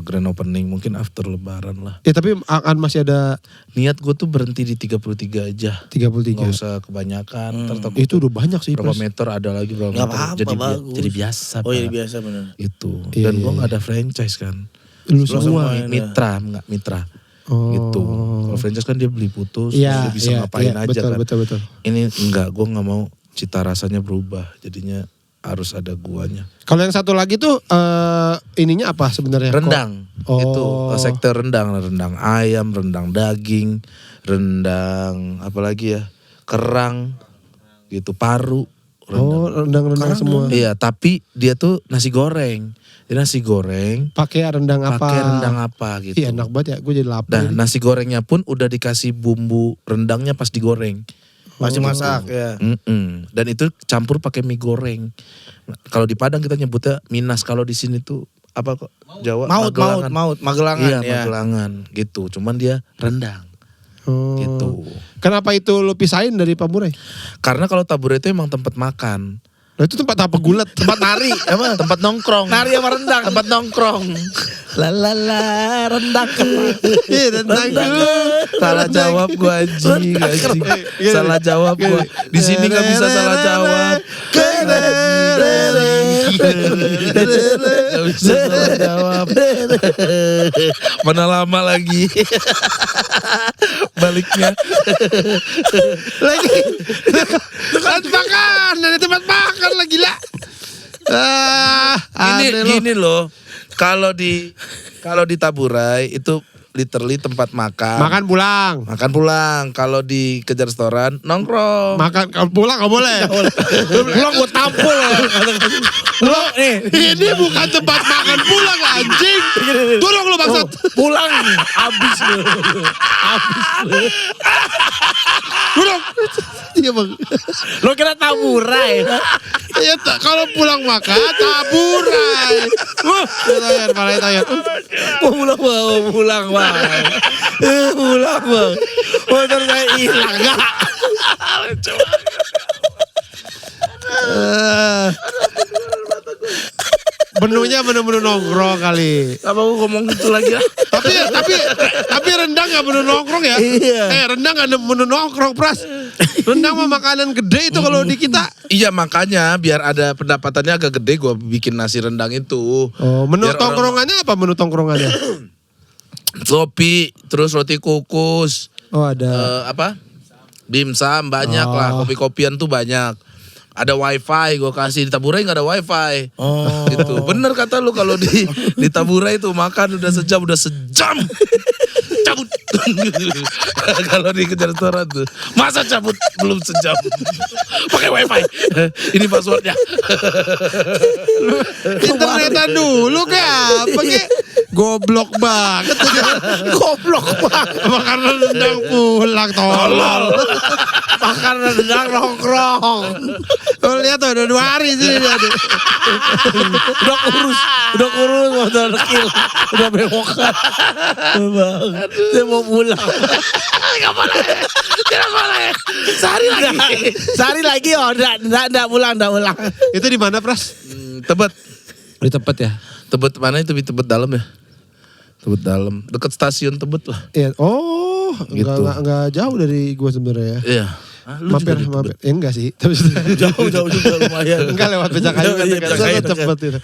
grand opening mungkin after lebaran lah. Ya tapi akan masih ada Niat gue tuh berhenti di 33 aja. 33. Gak usah kebanyakan. Ntar takut Itu udah banyak sih berapa Bras. meter ada lagi berapa Gak meter. apa-apa, bagus. Jadi biasa. Oh Pak. iya biasa bener. Itu. Iya, Dan gue iya. gak ada franchise kan. Lu Lu semua. mitra. Oh. Gitu. Kalau franchise kan dia beli putus, Iya, dia bisa ngapain aja kan. Betul. Ini enggak, gue nggak mau cita rasanya berubah, jadinya harus ada guanya. Kalau yang satu lagi tuh ininya apa sebenarnya? Rendang, Oh. itu sektor rendang ayam, rendang daging, rendang apalagi ya, kerang, gitu paru. Oh, rendang-rendang semua. Iya, tapi dia tuh nasi goreng. Dia nasi goreng Pakai rendang apa? pakai rendang apa gitu. Iya, enak banget ya. Gue jadi lapar. Nah, nasi gorengnya pun udah dikasih bumbu rendangnya pas digoreng. Masih masak ya. Dan itu campur pakai mie goreng. Kalau di Padang kita nyebutnya minas, kalau di sini tuh apa kok Jawa? Magelangan Iya, ya. Magelangan gitu. Cuman dia rendang Oh. gitu. Kenapa itu lu pisahin dari Pamurai? Karena kalau Tabure itu emang tempat makan. Nah, itu tempat apa gulat? Tempat nari, apa? Tempat nongkrong. Nari sama rendang. Tempat nongkrong. La la la rendang. Iya, rendang dulu. Salah jawab gua anjing. Gini. Salah jawab gua. Di sini nggak bisa salah jawab. Gak bisa salah jawab. Mana lama lagi. Baliknya. Lagi. Tempat makan, ada tempat makan lagi lah. Gini loh. Kalau di Taburai itu literally tempat makan. Makan pulang. Makan pulang. Kalau di Kejar Restoran nongkrong. Makan kalau pulang gak boleh. Pulang gue tampol ya. Pulang nih. Ini bukan tempat makan pulang anjing. Turun lu bangsat. Pulang habis lu. Turun. Iya bang. Lo kira taburai. Iya kalau pulang makan taburai. Tayar, malah tayar. Pulang bang. Pulang bang. Motor saya hilang gak? Menunya menu nongkrong kali. Apa gue ngomong gitu lagi ya? Tapi rendang gak menu nongkrong ya? Iya. Rendang gak menu nongkrong pras. Rendang mah makanan gede itu kalau di kita. Iya makanya biar ada pendapatannya agak gede gue bikin nasi rendang itu. Oh, menu Biar tongkrongannya apa menu tongkrongannya? Kopi, terus roti kukus, Oh ada. apa? Dimsum banyak lah, kopi-kopian tuh banyak. Ada wifi gue kasih, di Taburai nggak ada wifi. Oh. Gitu. Bener kata lu kalau di Taburai itu makan udah sejam. Cabut. Kalau di Kejar Restoran tuh, masa cabut belum sejam. Pakai wifi. Ini passwordnya. Internetan dulu kayak apa kayak goblok banget. Goblok banget. Makan rendang pulang tolol. Makan rendang nongkrong. Oh lihat tuh udah 2 hari sini dia. Udah kurus motor kill. Udah bewokan. Bang, saya mau pulang. Tidak boleh. Sehari lagi oh, enggak pulang. Itu di mana Pras? Tebet. Di Tebet ya. Tebet mana itu? Di Tebet dalam ya? Tebet dalam. Dekat stasiun Tebet lah. Iya. Oh, Gitu. enggak jauh dari gua sebenarnya ya. Iya. Mampir. Ya, enggak sih. Tapi Jauh juga lumayan. enggak lewat Becakayu kan Iya, Becakayu. cepet itu.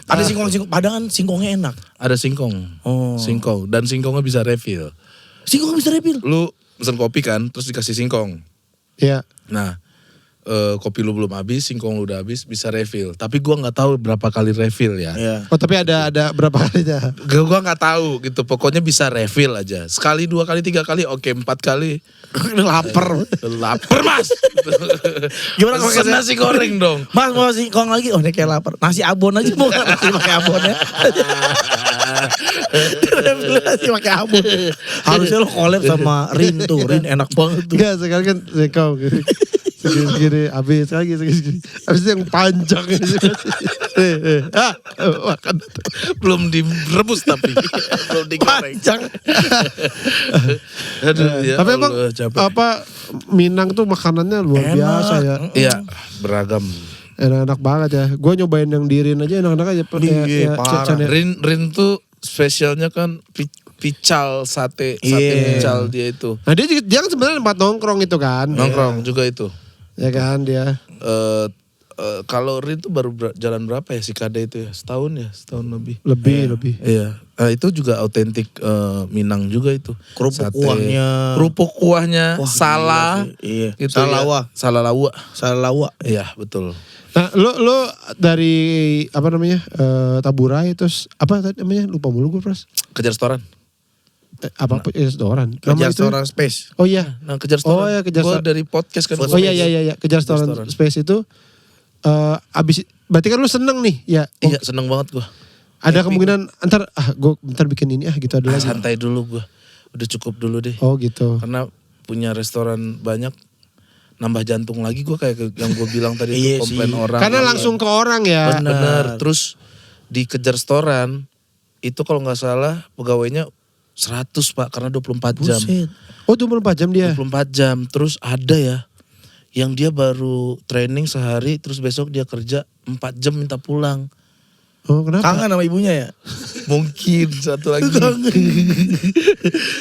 Ada singkong. Padang kan singkongnya enak. Ada singkong. Oh. Singkong. Dan singkongnya bisa refill. Singkong bisa refill. Lu pesen kopi kan, terus dikasih singkong. Iya. Nah, kopi lu belum habis, singkong lu udah habis, bisa refill. Tapi gua nggak tahu berapa kali refill ya. Iya. Oh tapi ada berapa kalinya? Gua nggak tahu gitu. Pokoknya bisa refill aja. Sekali, 2 kali, 3 kali, oke 4 kali. Lapar. Lapar mas. Gimana kalau Pesen nasi goreng dong. Mas mau singkong lagi? Oh ini kayak lapar. Nasi abon aja mau nggak nasi pakai abon ya? Nasi pakai abon. Harusnya lo collab sama Rin tuh. Rin enak banget tuh. Enggak sekali kan kau segini habis lagi segini. Habis itu yang panjang. Makan. Belum direbus tapi. Belum digoreng. Panjang. Aduh, ya Tapi emang Allah, capek. apa Minang tuh makanannya luar Enak. biasa ya. Iya, beragam. Enak-enak banget ya. Gue nyobain yang di Rin aja enak-enak aja. Iya, parah. Rin tuh spesialnya kan pical sate Iya. pical dia itu. Nah dia kan sebenarnya tempat nongkrong itu kan. Nongkrong juga itu. Ya kan dia. Kalau Rin tuh baru jalan berapa ya si Kade itu ya? Setahun lebih. Lebih. Iya. Itu juga autentik Minang juga itu. Kerupuk Sate. kuahnya. Kerupuk kuahnya Wah, salah. gila sih. Iya. Gitu Salawa. Ya. Salalawa. Salawa. Iya, betul. Nah lu dari apa namanya Taburai terus apa tadi namanya lupa mulu gue Pras. Kejar Restoran. Apa restoran? Nama Kerja itu? restoran space. Oh iya. Nah, Kejar Restoran. Oh iya, Kejar Gua Restoran. dari podcast kan. Oh iya. Kejar restoran Restoran. space itu abis berarti kan lu seneng nih ya. Oh, Iya seneng banget gue. ada kemungkinan ntar gue bentar bikin ini gitu ada lagi. Santai dulu gue. Udah cukup dulu deh. Oh gitu. Karena punya restoran banyak. Nambah jantung lagi gue kayak yang gue bilang tadi Iya tuh komplain sih. orang. Karena langsung ke orang ya. Bener. Terus dikejar restoran itu kalau nggak salah pegawainya 100 Pak karena 24 jam. Buset. Oh 24 jam dia. 24 jam. Terus ada ya yang dia baru training sehari terus besok dia kerja 4 jam minta pulang. Oh kenapa? Kangen sama ibunya ya? Mungkin satu lagi.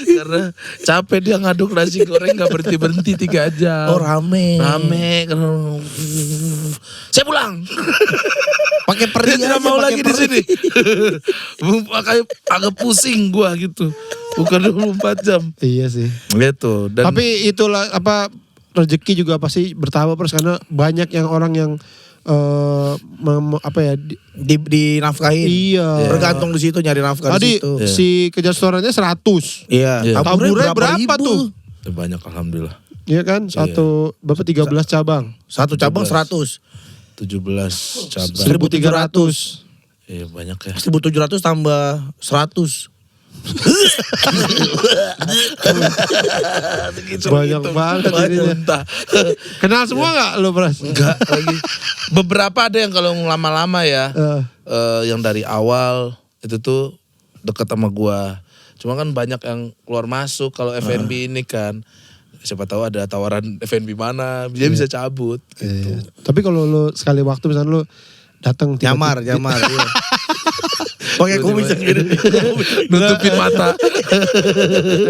Karena capek dia ngaduk nasi goreng gak berhenti-berhenti 3 jam. Oh rame. Rame. Saya pulang. Pakai peri Dia tidak aja, mau pakai lagi di peri. sini. Kayak agak pusing gua gitu. Bukan 24 jam. Iya sih. Gitu. Dan Tapi itulah apa rezeki juga pasti bertambah terus karena banyak yang orang yang apa ya Dinafkahin. iya. Bergantung di situ nyari nafkah Tadi di situ. si kejar restorannya 100. Iya. Iya. Taburnya berapa ribu? tuh? banyak alhamdulillah. Iya kan? Satu berapa 13 cabang. Satu cabang 17. 100. 17 cabang. 1.300. Iya banyak ya. 1.700 tambah 100. Banyak banget jadinya. Entah. Kenal semua gak lu Pras? Enggak lagi. Beberapa ada yang kalau lama-lama ya. Yang dari awal itu tuh dekat sama gua. Cuma kan banyak yang keluar masuk kalau F&B ini kan. Siapa tahu ada tawaran F&B mana, dia bisa cabut gitu. Tapi kalau lu sekali waktu misalnya lu datang Nyamar. Iya. Pakai kumis yang gini. Nutupin mata.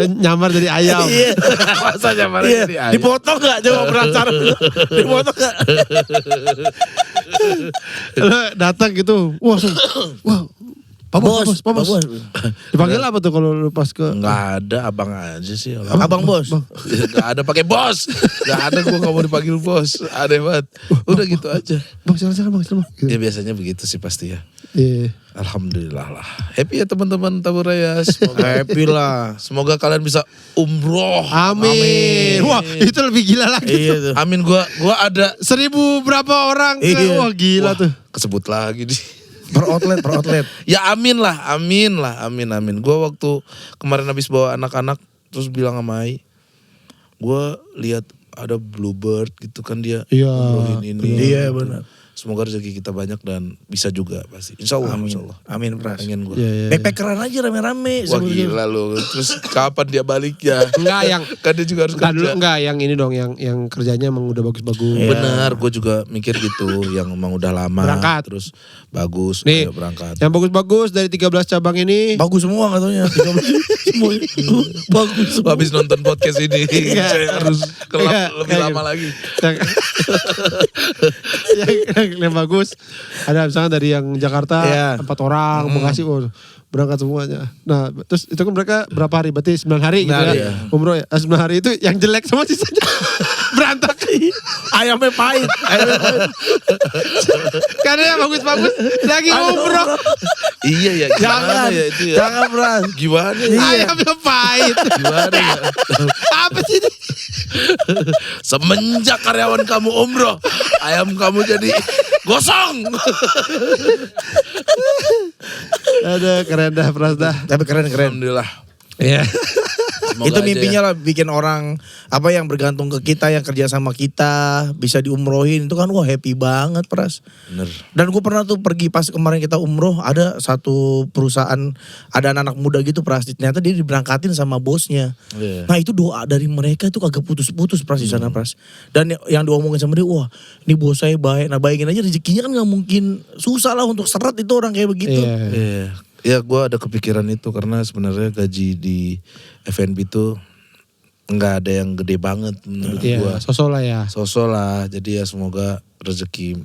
nyamar jadi ayam. Iya. Masa nyamar Iya. jadi ayam? Dipotong gak? Coba penasaran. Dipotong gak? Lu datang gitu. Wah. Pak bos. Dipanggil apa tuh kalau lu pas ke Enggak ada, abang aja sih. Abang bos. Enggak ada pakai bos. Enggak ada gua enggak mau dipanggil bos. Aneh banget. Udah gitu aja. Bang silakan Gitu. Ya biasanya begitu sih pasti ya. Iya. Alhamdulillah lah. Happy ya teman-teman Taburaya. Semoga Happy lah. semoga kalian bisa umroh. Amin. Wah, itu lebih gila lagi. Iya tuh. Amin gua ada 1000 berapa orang? Iya. Wah, gila tuh. kesebut lagi nih. Per outlet. Ya amin lah. Amin. Gua waktu kemarin habis bawa anak-anak terus bilang sama Ai, gua lihat ada Bluebird gitu kan dia Iya. umrohin ini. Iya benar. Semoga rezeki kita banyak dan bisa juga pasti. Insya Allah. Amin Pras. Pengen gue. Iya. Backpackeran aja rame-rame. Wah gila lu. Terus kapan dia baliknya? Enggak yang Kan dia juga harus enggak dulu kerja. enggak yang ini dong yang kerjanya emang udah bagus-bagus. Iya. Benar, gue juga mikir gitu. Yang emang udah lama. Berangkat. Terus bagus. Nih, ayo berangkat. yang bagus-bagus dari 13 cabang ini. Bagus semua katanya. Semua bagus. Habis nonton podcast ini saya harus kelap Iya, lebih iya, lama gitu. lagi. yang bagus ada misalnya dari yang Jakarta Iya. 4 orang Bekasi berangkat semuanya. Nah terus itu kan mereka berapa hari? Berarti 9 hari gitu 9 hari, ya. ya. Umroh ya. 9 hari itu yang jelek semua sisanya berantakan. Ayamnya pahit. Karena yang bagus-bagus lagi umroh. Iya ya. Gimana ya itu ya? Jangan Pras. Gimana ya? Ayamnya pahit. Gimana ya? Apa sih ini? Semenjak karyawan kamu umroh, ayam kamu jadi gosong. Ada keren dah Pras dah. Tapi keren. Alhamdulillah. Iya. Semoga Itu aja mimpinya ya. lah bikin orang apa yang bergantung ke kita, yang kerja sama kita bisa diumrohin, itu kan wah happy banget Pras. Bener. Dan gue pernah tuh pergi pas kemarin kita umroh, ada satu perusahaan, ada anak muda gitu Pras, ternyata dia diberangkatin sama bosnya. Iya. Nah itu doa dari mereka itu kagak putus-putus Pras di sana Pras. Dan yang diomongin sama dia, wah ini bos saya baik. Nah bayangin aja rezekinya kan gak mungkin, susah lah untuk seret itu orang kayak begitu. Iya. Iya. Ya gue ada kepikiran itu karena sebenarnya gaji di F&B tuh nggak ada yang gede banget menurut gue. Iya, sosok lah ya. Sosok lah. Jadi ya semoga rezeki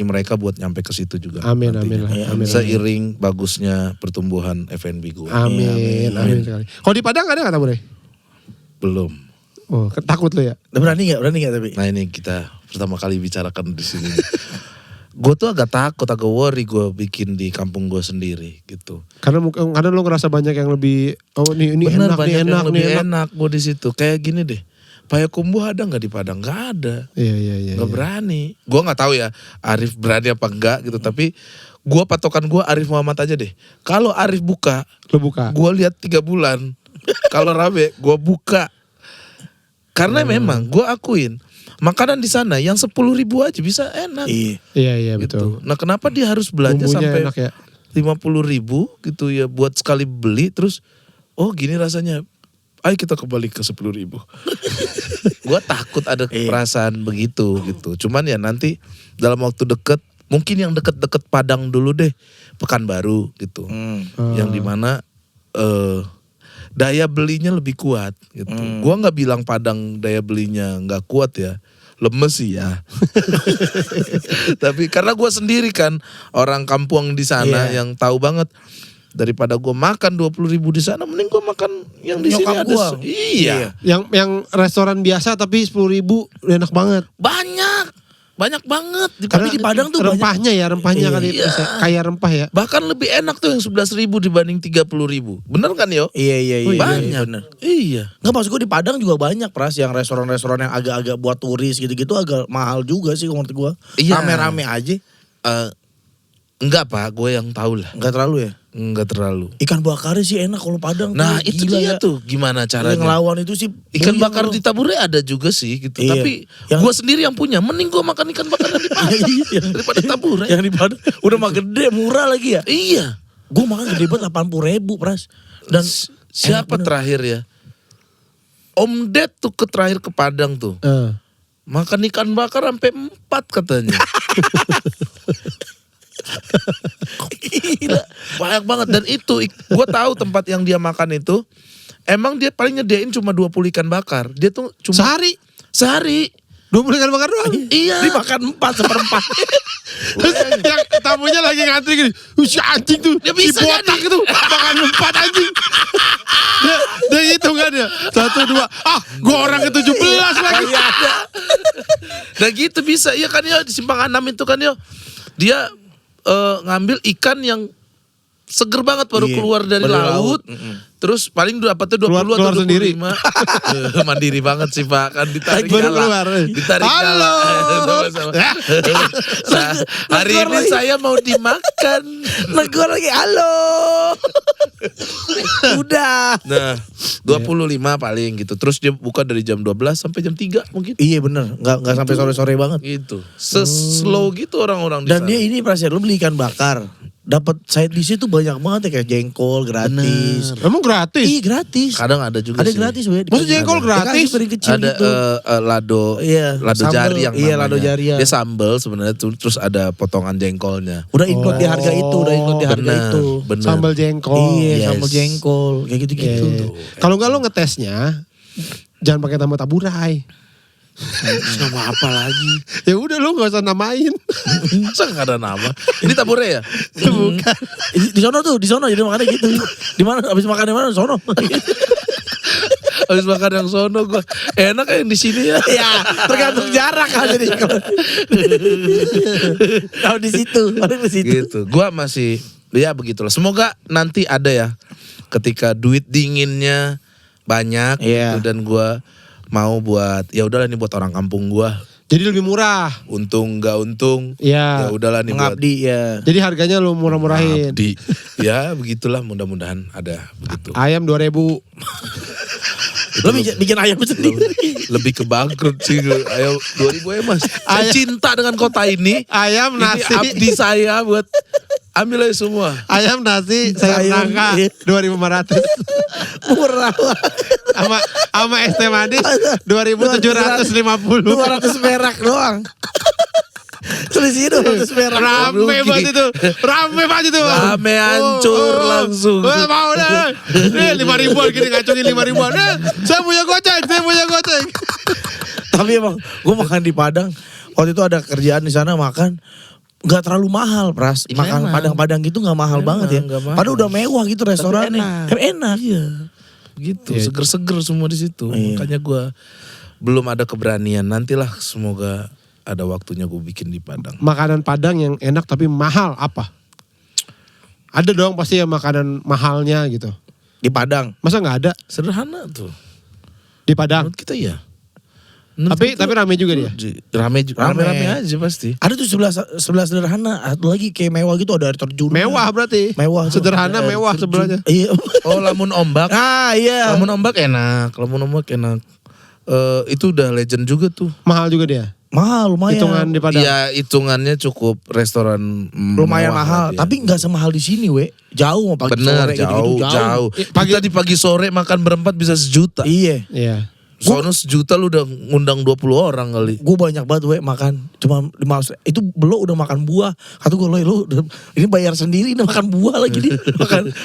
mereka buat nyampe ke situ juga. Amin, nantinya. amin lah, amin. Seiring bagusnya pertumbuhan F&B gue. Amin sekali. Kalau di Padang ada nggak Tabure? Belum. Oh, takut lo ya? Berani gak tapi? Nah ini kita pertama kali bicarakan di sini. Gue tuh agak takut, agak worry gue bikin di kampung gue sendiri gitu. Karena lo ngerasa banyak yang lebih, oh ini Bener, enak, banyak nih yang enak, lebih nih enak. enak gue di situ. Kayak gini deh, Payakumbuh ada nggak di Padang? Nggak ada. Iya. Nggak berani. Gue nggak tahu ya Arif berani apa enggak gitu. Tapi gue patokan gue Arif Muhammad aja deh. Kalau Arif buka, Lo buka. gue lihat 3 bulan. Kalau rame, gue buka. Karena memang gue akuin makanan di sana yang 10.000 aja bisa enak. Iya Gitu. betul. Nah kenapa dia harus belanja Bumbunya sampai enak ya. 50.000 gitu ya buat sekali beli terus gini rasanya. Ayo kita kembali ke 10.000. Gue takut ada perasaan begitu gitu. Cuman ya nanti dalam waktu deket, mungkin yang deket-deket Padang dulu deh, Pekanbaru gitu. Yang dimana daya belinya lebih kuat gitu. Gue nggak bilang Padang daya belinya nggak kuat ya. Lemes sih ya. Tapi karena gue sendiri kan orang kampung di sana yang tahu banget. Daripada gue makan 20.000 di sana, mending gue makan yang di sini Nyokap ada. gua. Iya. Yang restoran biasa tapi 10.000 enak banget. Banyak banget. Tapi di Padang tuh rempahnya banyak. kali itu kayak rempah ya. Bahkan lebih enak tuh yang 11.000 dibanding 30.000. Bener kan yo? Iya. Banyak. Bener. Iya. Nggak, maksud gue di Padang juga banyak Pras, yang restoran-restoran yang agak-agak buat turis gitu-gitu agak mahal juga sih menurut gue. Iya. Rame-rame aja. Enggak pak, gue yang tahu lah. Nggak terlalu ya. Enggak terlalu. Ikan bakarnya sih enak kalau Padang. Nah tuh. itu Gila dia ya. tuh gimana Yang caranya. ngelawan itu sih Ikan puyeng bakar loh. di Tabure ada juga sih gitu. Iya. Tapi Yang- gue sendiri yang punya. Mending gue makan ikan bakar yang di pasar daripada Tabure. Yang di Padang udah mah gede, murah lagi ya. Iya. Gue makan gede banget 80.000 Pras. Dan Siapa enak bener. terakhir ya? Om Ded tuh terakhir ke Padang tuh. Makan ikan bakar sampai 4 katanya. Gila, banyak banget. Dan itu gue tahu tempat yang dia makan itu. Emang dia paling nyediain cuma 20 ikan bakar. Dia tuh cuma sehari 20 ikan bakar doang. Iya. Dimakan 4/4. Terus yang tamunya lagi ngantri gini. Si anjing tuh. Dia bisa si botak jadi. itu. Makan 4 anjing. Dia hitungannya. 1, 2. Gue orang ke-17 lagi. Nah gitu bisa. Iya kan ya di Simpang 6 itu kan ya. Dia ngambil ikan yang seger banget baru Iya, keluar dari baru laut. Terus paling dapatnya 20 Keluar atau 25. sendiri. Mandiri banget sih Pak. Kan ditarik Baru galah. keluar. Ditarik Halo. Sama-sama. Hari ini saya mau dimakan. Negor lagi, halo. Udah. Nah 25 paling gitu. Terus dia buka dari jam 12 sampai jam 3 mungkin. Iya bener, nggak sampai sore-sore banget. Gitu. Slow gitu orang-orang di Dan sana. dia ini Pras ya, lu beli ikan bakar. Dapat side dish itu banyak banget ya, kayak jengkol gratis. Emang gratis? Iya gratis. Kadang ada juga Ada sih. gratis gue. Maksud jengkol gratis? Piring kecil Ada gitu. lado Iya, lado sambal. jari yang Iya, namanya. lado jari ya. Dia sambal sebenarnya terus ada potongan jengkolnya. Udah include di harga itu, udah include di harga Bener, itu. bener. Sambal jengkol. Iya, Yes. sambal jengkol, kayak gitu-gitu. Iya. Kalau enggak lo ngetesnya jangan pakai nama taburai. Sama apa lagi? Ya udah lo enggak usah namain. Masa gak ada nama? Ini Tabure ya? Bukan. Di sono tuh, di sono jadi makannya gitu. Di mana habis makan di mana? Sono. Habis makan yang sono gue enak yang di sini ya. Ya, tergantung jarak aja nih. Kalau di situ, paling di situ. Gitu. Gue masih ya begitulah. Semoga nanti ada ya ketika duit dinginnya banyak Iya. gitu, dan gue mau buat ya udahlah ini buat orang kampung gue. Jadi lebih murah. Untung nggak untung. Iya. Ya udahlah nih buat Mengabdi ya. Jadi harganya lo murah-murahin. abdi. Ya begitulah mudah-mudahan ada begitu. Ayam 2.000. Lo bikin ayam sendiri. Lebih ke bangkrut sih. Ayo 2.000 ya mas. Saya Ayam. cinta dengan kota ini. Ayam Ini nasi. abdi saya buat ambil aja semua. Ayam nasi sayur Sayur, nangka iya. 2.500. Murah Sama es teh manis 2.750. 200 perak doang. Selisih 200 perak. Rame banget itu. Rame banget itu. Rame hancur langsung. Mau dah. Nih 5.000-an gini ngacungin 5.000-an. Saya punya goceng. Tapi emang gue makan di Padang. Waktu itu ada kerjaan di sana makan. Gak terlalu mahal Pras. Makan Memang. Padang-Padang gitu gak mahal Memang, banget ya. nggak mahal. Padahal udah mewah gitu restorannya. Enak. Iya. Gitu, seger-seger semua di situ. Iya. Makanya gue belum ada keberanian. Nantilah semoga ada waktunya gue bikin di Padang. Makanan Padang yang enak tapi mahal apa? Ada dong pasti yang makanan mahalnya gitu. Di Padang. Masa nggak ada Sederhana tuh. di Padang? Menurut kita ya. Tapi rame juga dia. Rame aja pasti. Ada tuh sebelah sederhana, satu lagi kayak mewah gitu, ada air terjun. Mewah berarti. Mewah. Sederhana mewah sebelahnya. Iya. Oh, Lamun Ombak. Iya. Lamun Ombak enak. Itu udah legend juga tuh. Mahal juga dia. Mahal lumayan. Hitungan di Padang. Iya, hitungannya cukup restoran Lumayan mewah mahal, lah dia. tapi nggak semahal di sini, jauh mau pagi Bener, sore gitu-gitu, jauh. Kita di pagi sore makan berempat bisa 1 juta. Iya. Iya. Soalnya 1 juta lu udah ngundang 20 orang kali. Gue banyak banget makan, cuma 15. Itu belum udah makan buah. Kata gue lu ini bayar sendiri, ini makan buah lagi nih.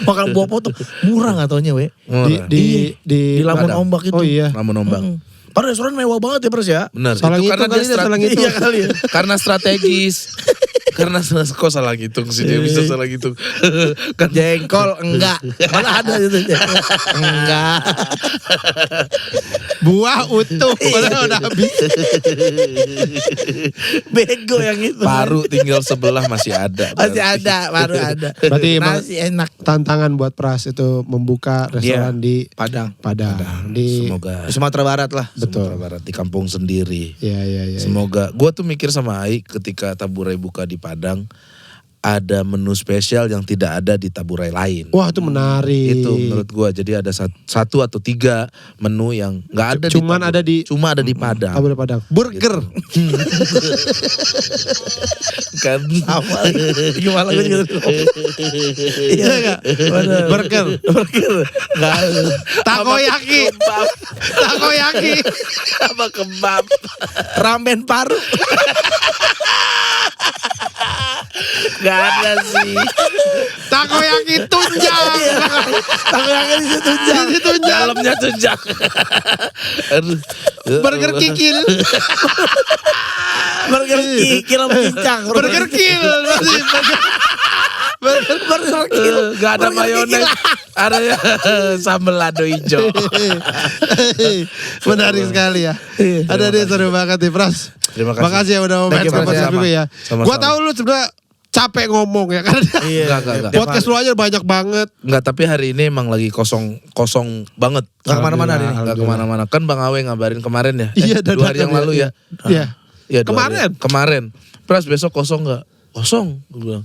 makan buah potong, murah nggak taunya Murah. di Lamun Padang. Ombak itu. Oh iya. Lamun Ombak. Padahal restoran mewah banget ya Pras ya. Bener. Salah itu ngitung karena kali dia dia, salah ngitung. Iya kali ya. karena strategis. Karena kok salah ngitung sih dia bisa salah ngitung. Kan Jengkol enggak. Mana ada itu. Enggak. Buah utuh. Padahal udah habis. Bego yang itu. paru tinggal sebelah masih ada. Masih ada, baru ada. Berarti emang Masih enak. tantangan buat Pras itu membuka restoran di Padang. Di Semoga Di Sumatera Barat lah. Sumatera Barat di kampung sendiri. Iya. Semoga. Gua tuh mikir sama Ai ketika Taburai buka di Padang, ada menu spesial yang tidak ada di Taburai lain. Wah, itu menarik. Itu menurut gua. Jadi ada 1 atau 3 menu yang nggak ada. Cuman ada di Cuma ada di Padang. Taburai Padang. Burger. Kan. Apa? Gimana gue juga. Iya enggak? Burger. Enggak. Takoyaki. Takoyaki. Apa kebab? Ramen paru. Gak ada sih. Takoyaki tunjang. Takoyaki di situ tunjang. Dalamnya tunjang. Aduh. Burger kikil. Burger kikil sama cincang. Burger kill. Burger kill. Gak ada mayones. Ada sambal lado hijau. Menarik sekali ya. Ada deh seru banget nih Pras. Terima kasih. Makasih ya udah mau main Thank you, sama Pras. juga ya. Sama-sama. Gua tahu lu sebenarnya capek ngomong ya karena Enggak. podcast lu aja banyak banget. Enggak, tapi hari ini emang lagi kosong banget. Gak kemana-mana hari ini. Enggak kemana-mana. Kan Bang Awe ngabarin kemarin ya. Iya, 2 hari yang lalu ya. Iya. Iya, 2 hari. Kemarin? Kemarin. Pras besok kosong gak? Kosong. Gue bilang.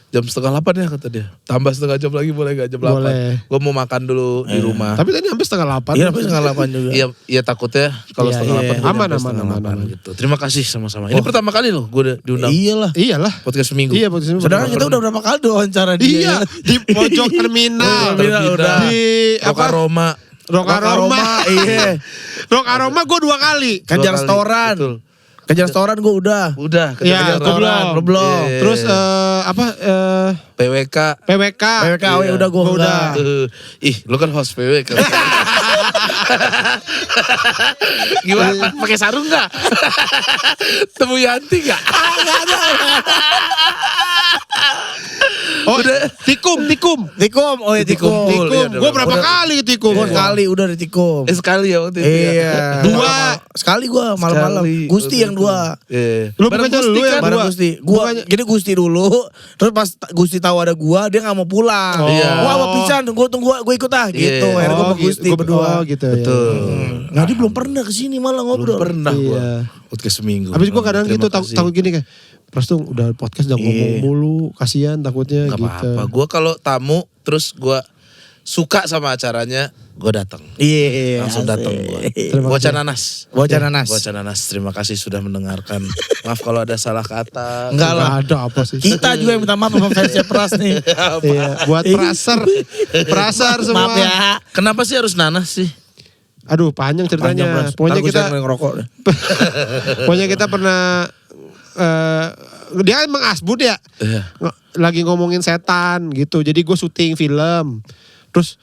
Jam 7:30 ya kata dia. Tambah setengah jam lagi boleh gak jam 8? Boleh. Gue mau makan dulu di rumah. Tapi tadi hampir 7:30. Iya, tapi setengah 8 juga. Iya takutnya kalau Iya, setengah iya. 8 Aman. gitu. Terima kasih sama-sama. Ini pertama kali loh gue diundang Iyalah. Iyalah. podcast seminggu. Iya, podcast ini. Sedangkan kita udah berapa kali wawancara dia. Iya, di pojok terminal. Terminal udah. Di Roka apa? Roma. Rock Aroma. Iya. Rock Aroma gue 2 kali. Kejar 2 kali, setoran. betul. Kejar setoran gue udah. Udah. Iya, kejar gue belum. Iya. Terus PWK. PWK. PWK udah gue udah. Ih, lu kan host PWK. Gimana? Pakai sarung nggak? Temu Yanti nggak? Oh, Tikum. Tikum, oh ya Tikum. Tikum. Iya, Gue berapa udah. kali Tikum? Gue sekali udah di Tikum. Sekali ya waktu itu. Iya. Dua. Sekali gue malam-malam. Sekali. Gusti yang 2. Iya. Lu Bareng bukannya Gusti lu yang kan? Bareng dua. Gusti. Gua Bukannya- jadi Gusti dulu. Terus pas Gusti tahu ada gua, dia nggak mau pulang. Oh. Iya. Gua mau pisan, tunggu gue ikut ah gitu. Iya. Akhirnya gua sama gitu. Gusti berdua. Oh gitu ya. Betul. Nah, dia belum pernah kesini malah Belum ngobrol. pernah Iya. gua. Podcast seminggu. Habis gue kadang Terima gitu kasih. takut gini kayak Pras tuh udah podcast udah ngomong Iya. mulu, kasihan takutnya Gak gitu. apa-apa. Gue kalau tamu terus gue suka sama acaranya, gue datang. Iya. Langsung datang gue. Terima Bocah kasih. nanas. Bocah nanas. Bocah nanas. Terima kasih sudah mendengarkan. Maaf kalau ada salah kata. Enggak lah. Nggak ada apa sih. Kita juga yang minta maaf sama fansnya Pras nih. Iya, buat Prasar semua. Maaf ya. Kenapa sih harus nanas sih? Aduh, panjang ceritanya. Panjang, Pras. Pokoknya Ntar gua kita jangan ngerokok deh. pokoknya kita pernah dia emang asbud ya. Iya. Lagi ngomongin setan gitu. Jadi gue syuting film. Terus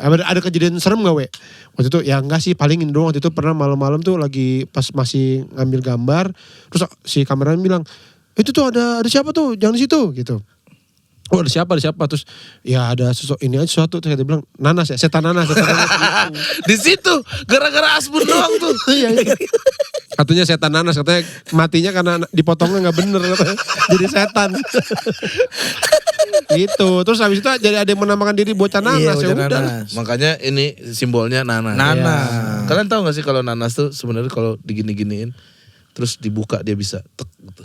ada kejadian serem gak we? Waktu itu ya enggak sih, paling ini doang. Waktu itu pernah malam-malam tuh lagi pas masih ngambil gambar. Terus si kameramen bilang, itu tuh ada siapa tuh? Jangan di situ gitu. Oh ada siapa? Terus ya ada ini aja sesuatu. Terus dia bilang nanas ya, setan nanas. Di situ gara-gara asbun doang tuh. Iya. Katanya setan nanas, katanya matinya karena dipotongnya nggak bener katanya. Jadi setan. Gitu. Terus habis itu jadi ada yang menamakan diri bocah nanas. Iya, Ya bocah udah. nanas. Makanya ini simbolnya nanas. Nanas. Kalian tahu gak sih kalau nanas tuh sebenarnya kalau digini-giniin terus dibuka dia bisa tek gitu.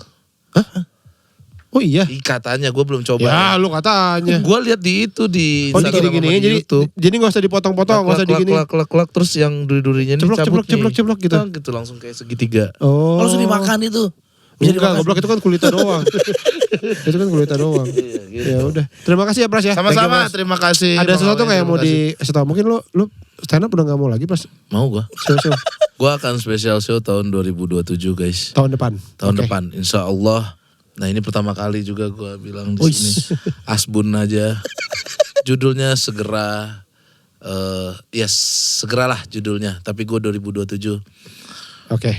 Oh iya. Katanya gue belum coba. Ya lu katanya. Gue lihat di itu di Oh Instagram sama digini-gini di jadi YouTube. jadi gak usah dipotong-potong, gak usah digini. Klak, terus yang duri-durinya ini Ceplok, cabut nih. ceplok gitu. Tang, gitu langsung kayak segitiga. Oh. Langsung dimakan itu. Bisa Enggak, dimakan. goblok itu kan kulitnya doang. Itu kan kulitnya doang. Ya udah. Terima kasih ya Pras ya. Sama-sama, terima kasih. Ada Bang sesuatu Awen, nggak yang terima mau kasih. di setelah mungkin lu stand up udah nggak mau lagi Pras? Mau gue. Show. Gue akan special show tahun 2027 guys. Tahun depan. Tahun Oke. depan insya Allah. Nah ini pertama kali juga gue bilang di Wih. sini. Asbun aja. Judulnya segera. Ya segeralah judulnya. Tapi gue 2027. Oke.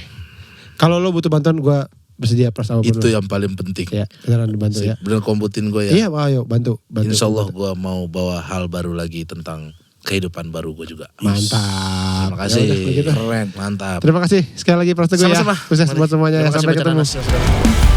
Kalau lo butuh bantuan gue bersedia Pras apapun. Itu yang paling penting. Ya, beneran dibantu ya. Bener komputin gue ya. Iya, ayo bantu. Insya Allah gue mau bawa hal baru lagi tentang kehidupan baru gue juga. Mantap. Terima kasih. Ya udah, kalau gitu. Keren. Mantap. Terima kasih sekali lagi Pras Teguh ya. Sama-sama. Sukses buat semuanya. Terima kasih, Sampai Bocah ketemu. Nanas.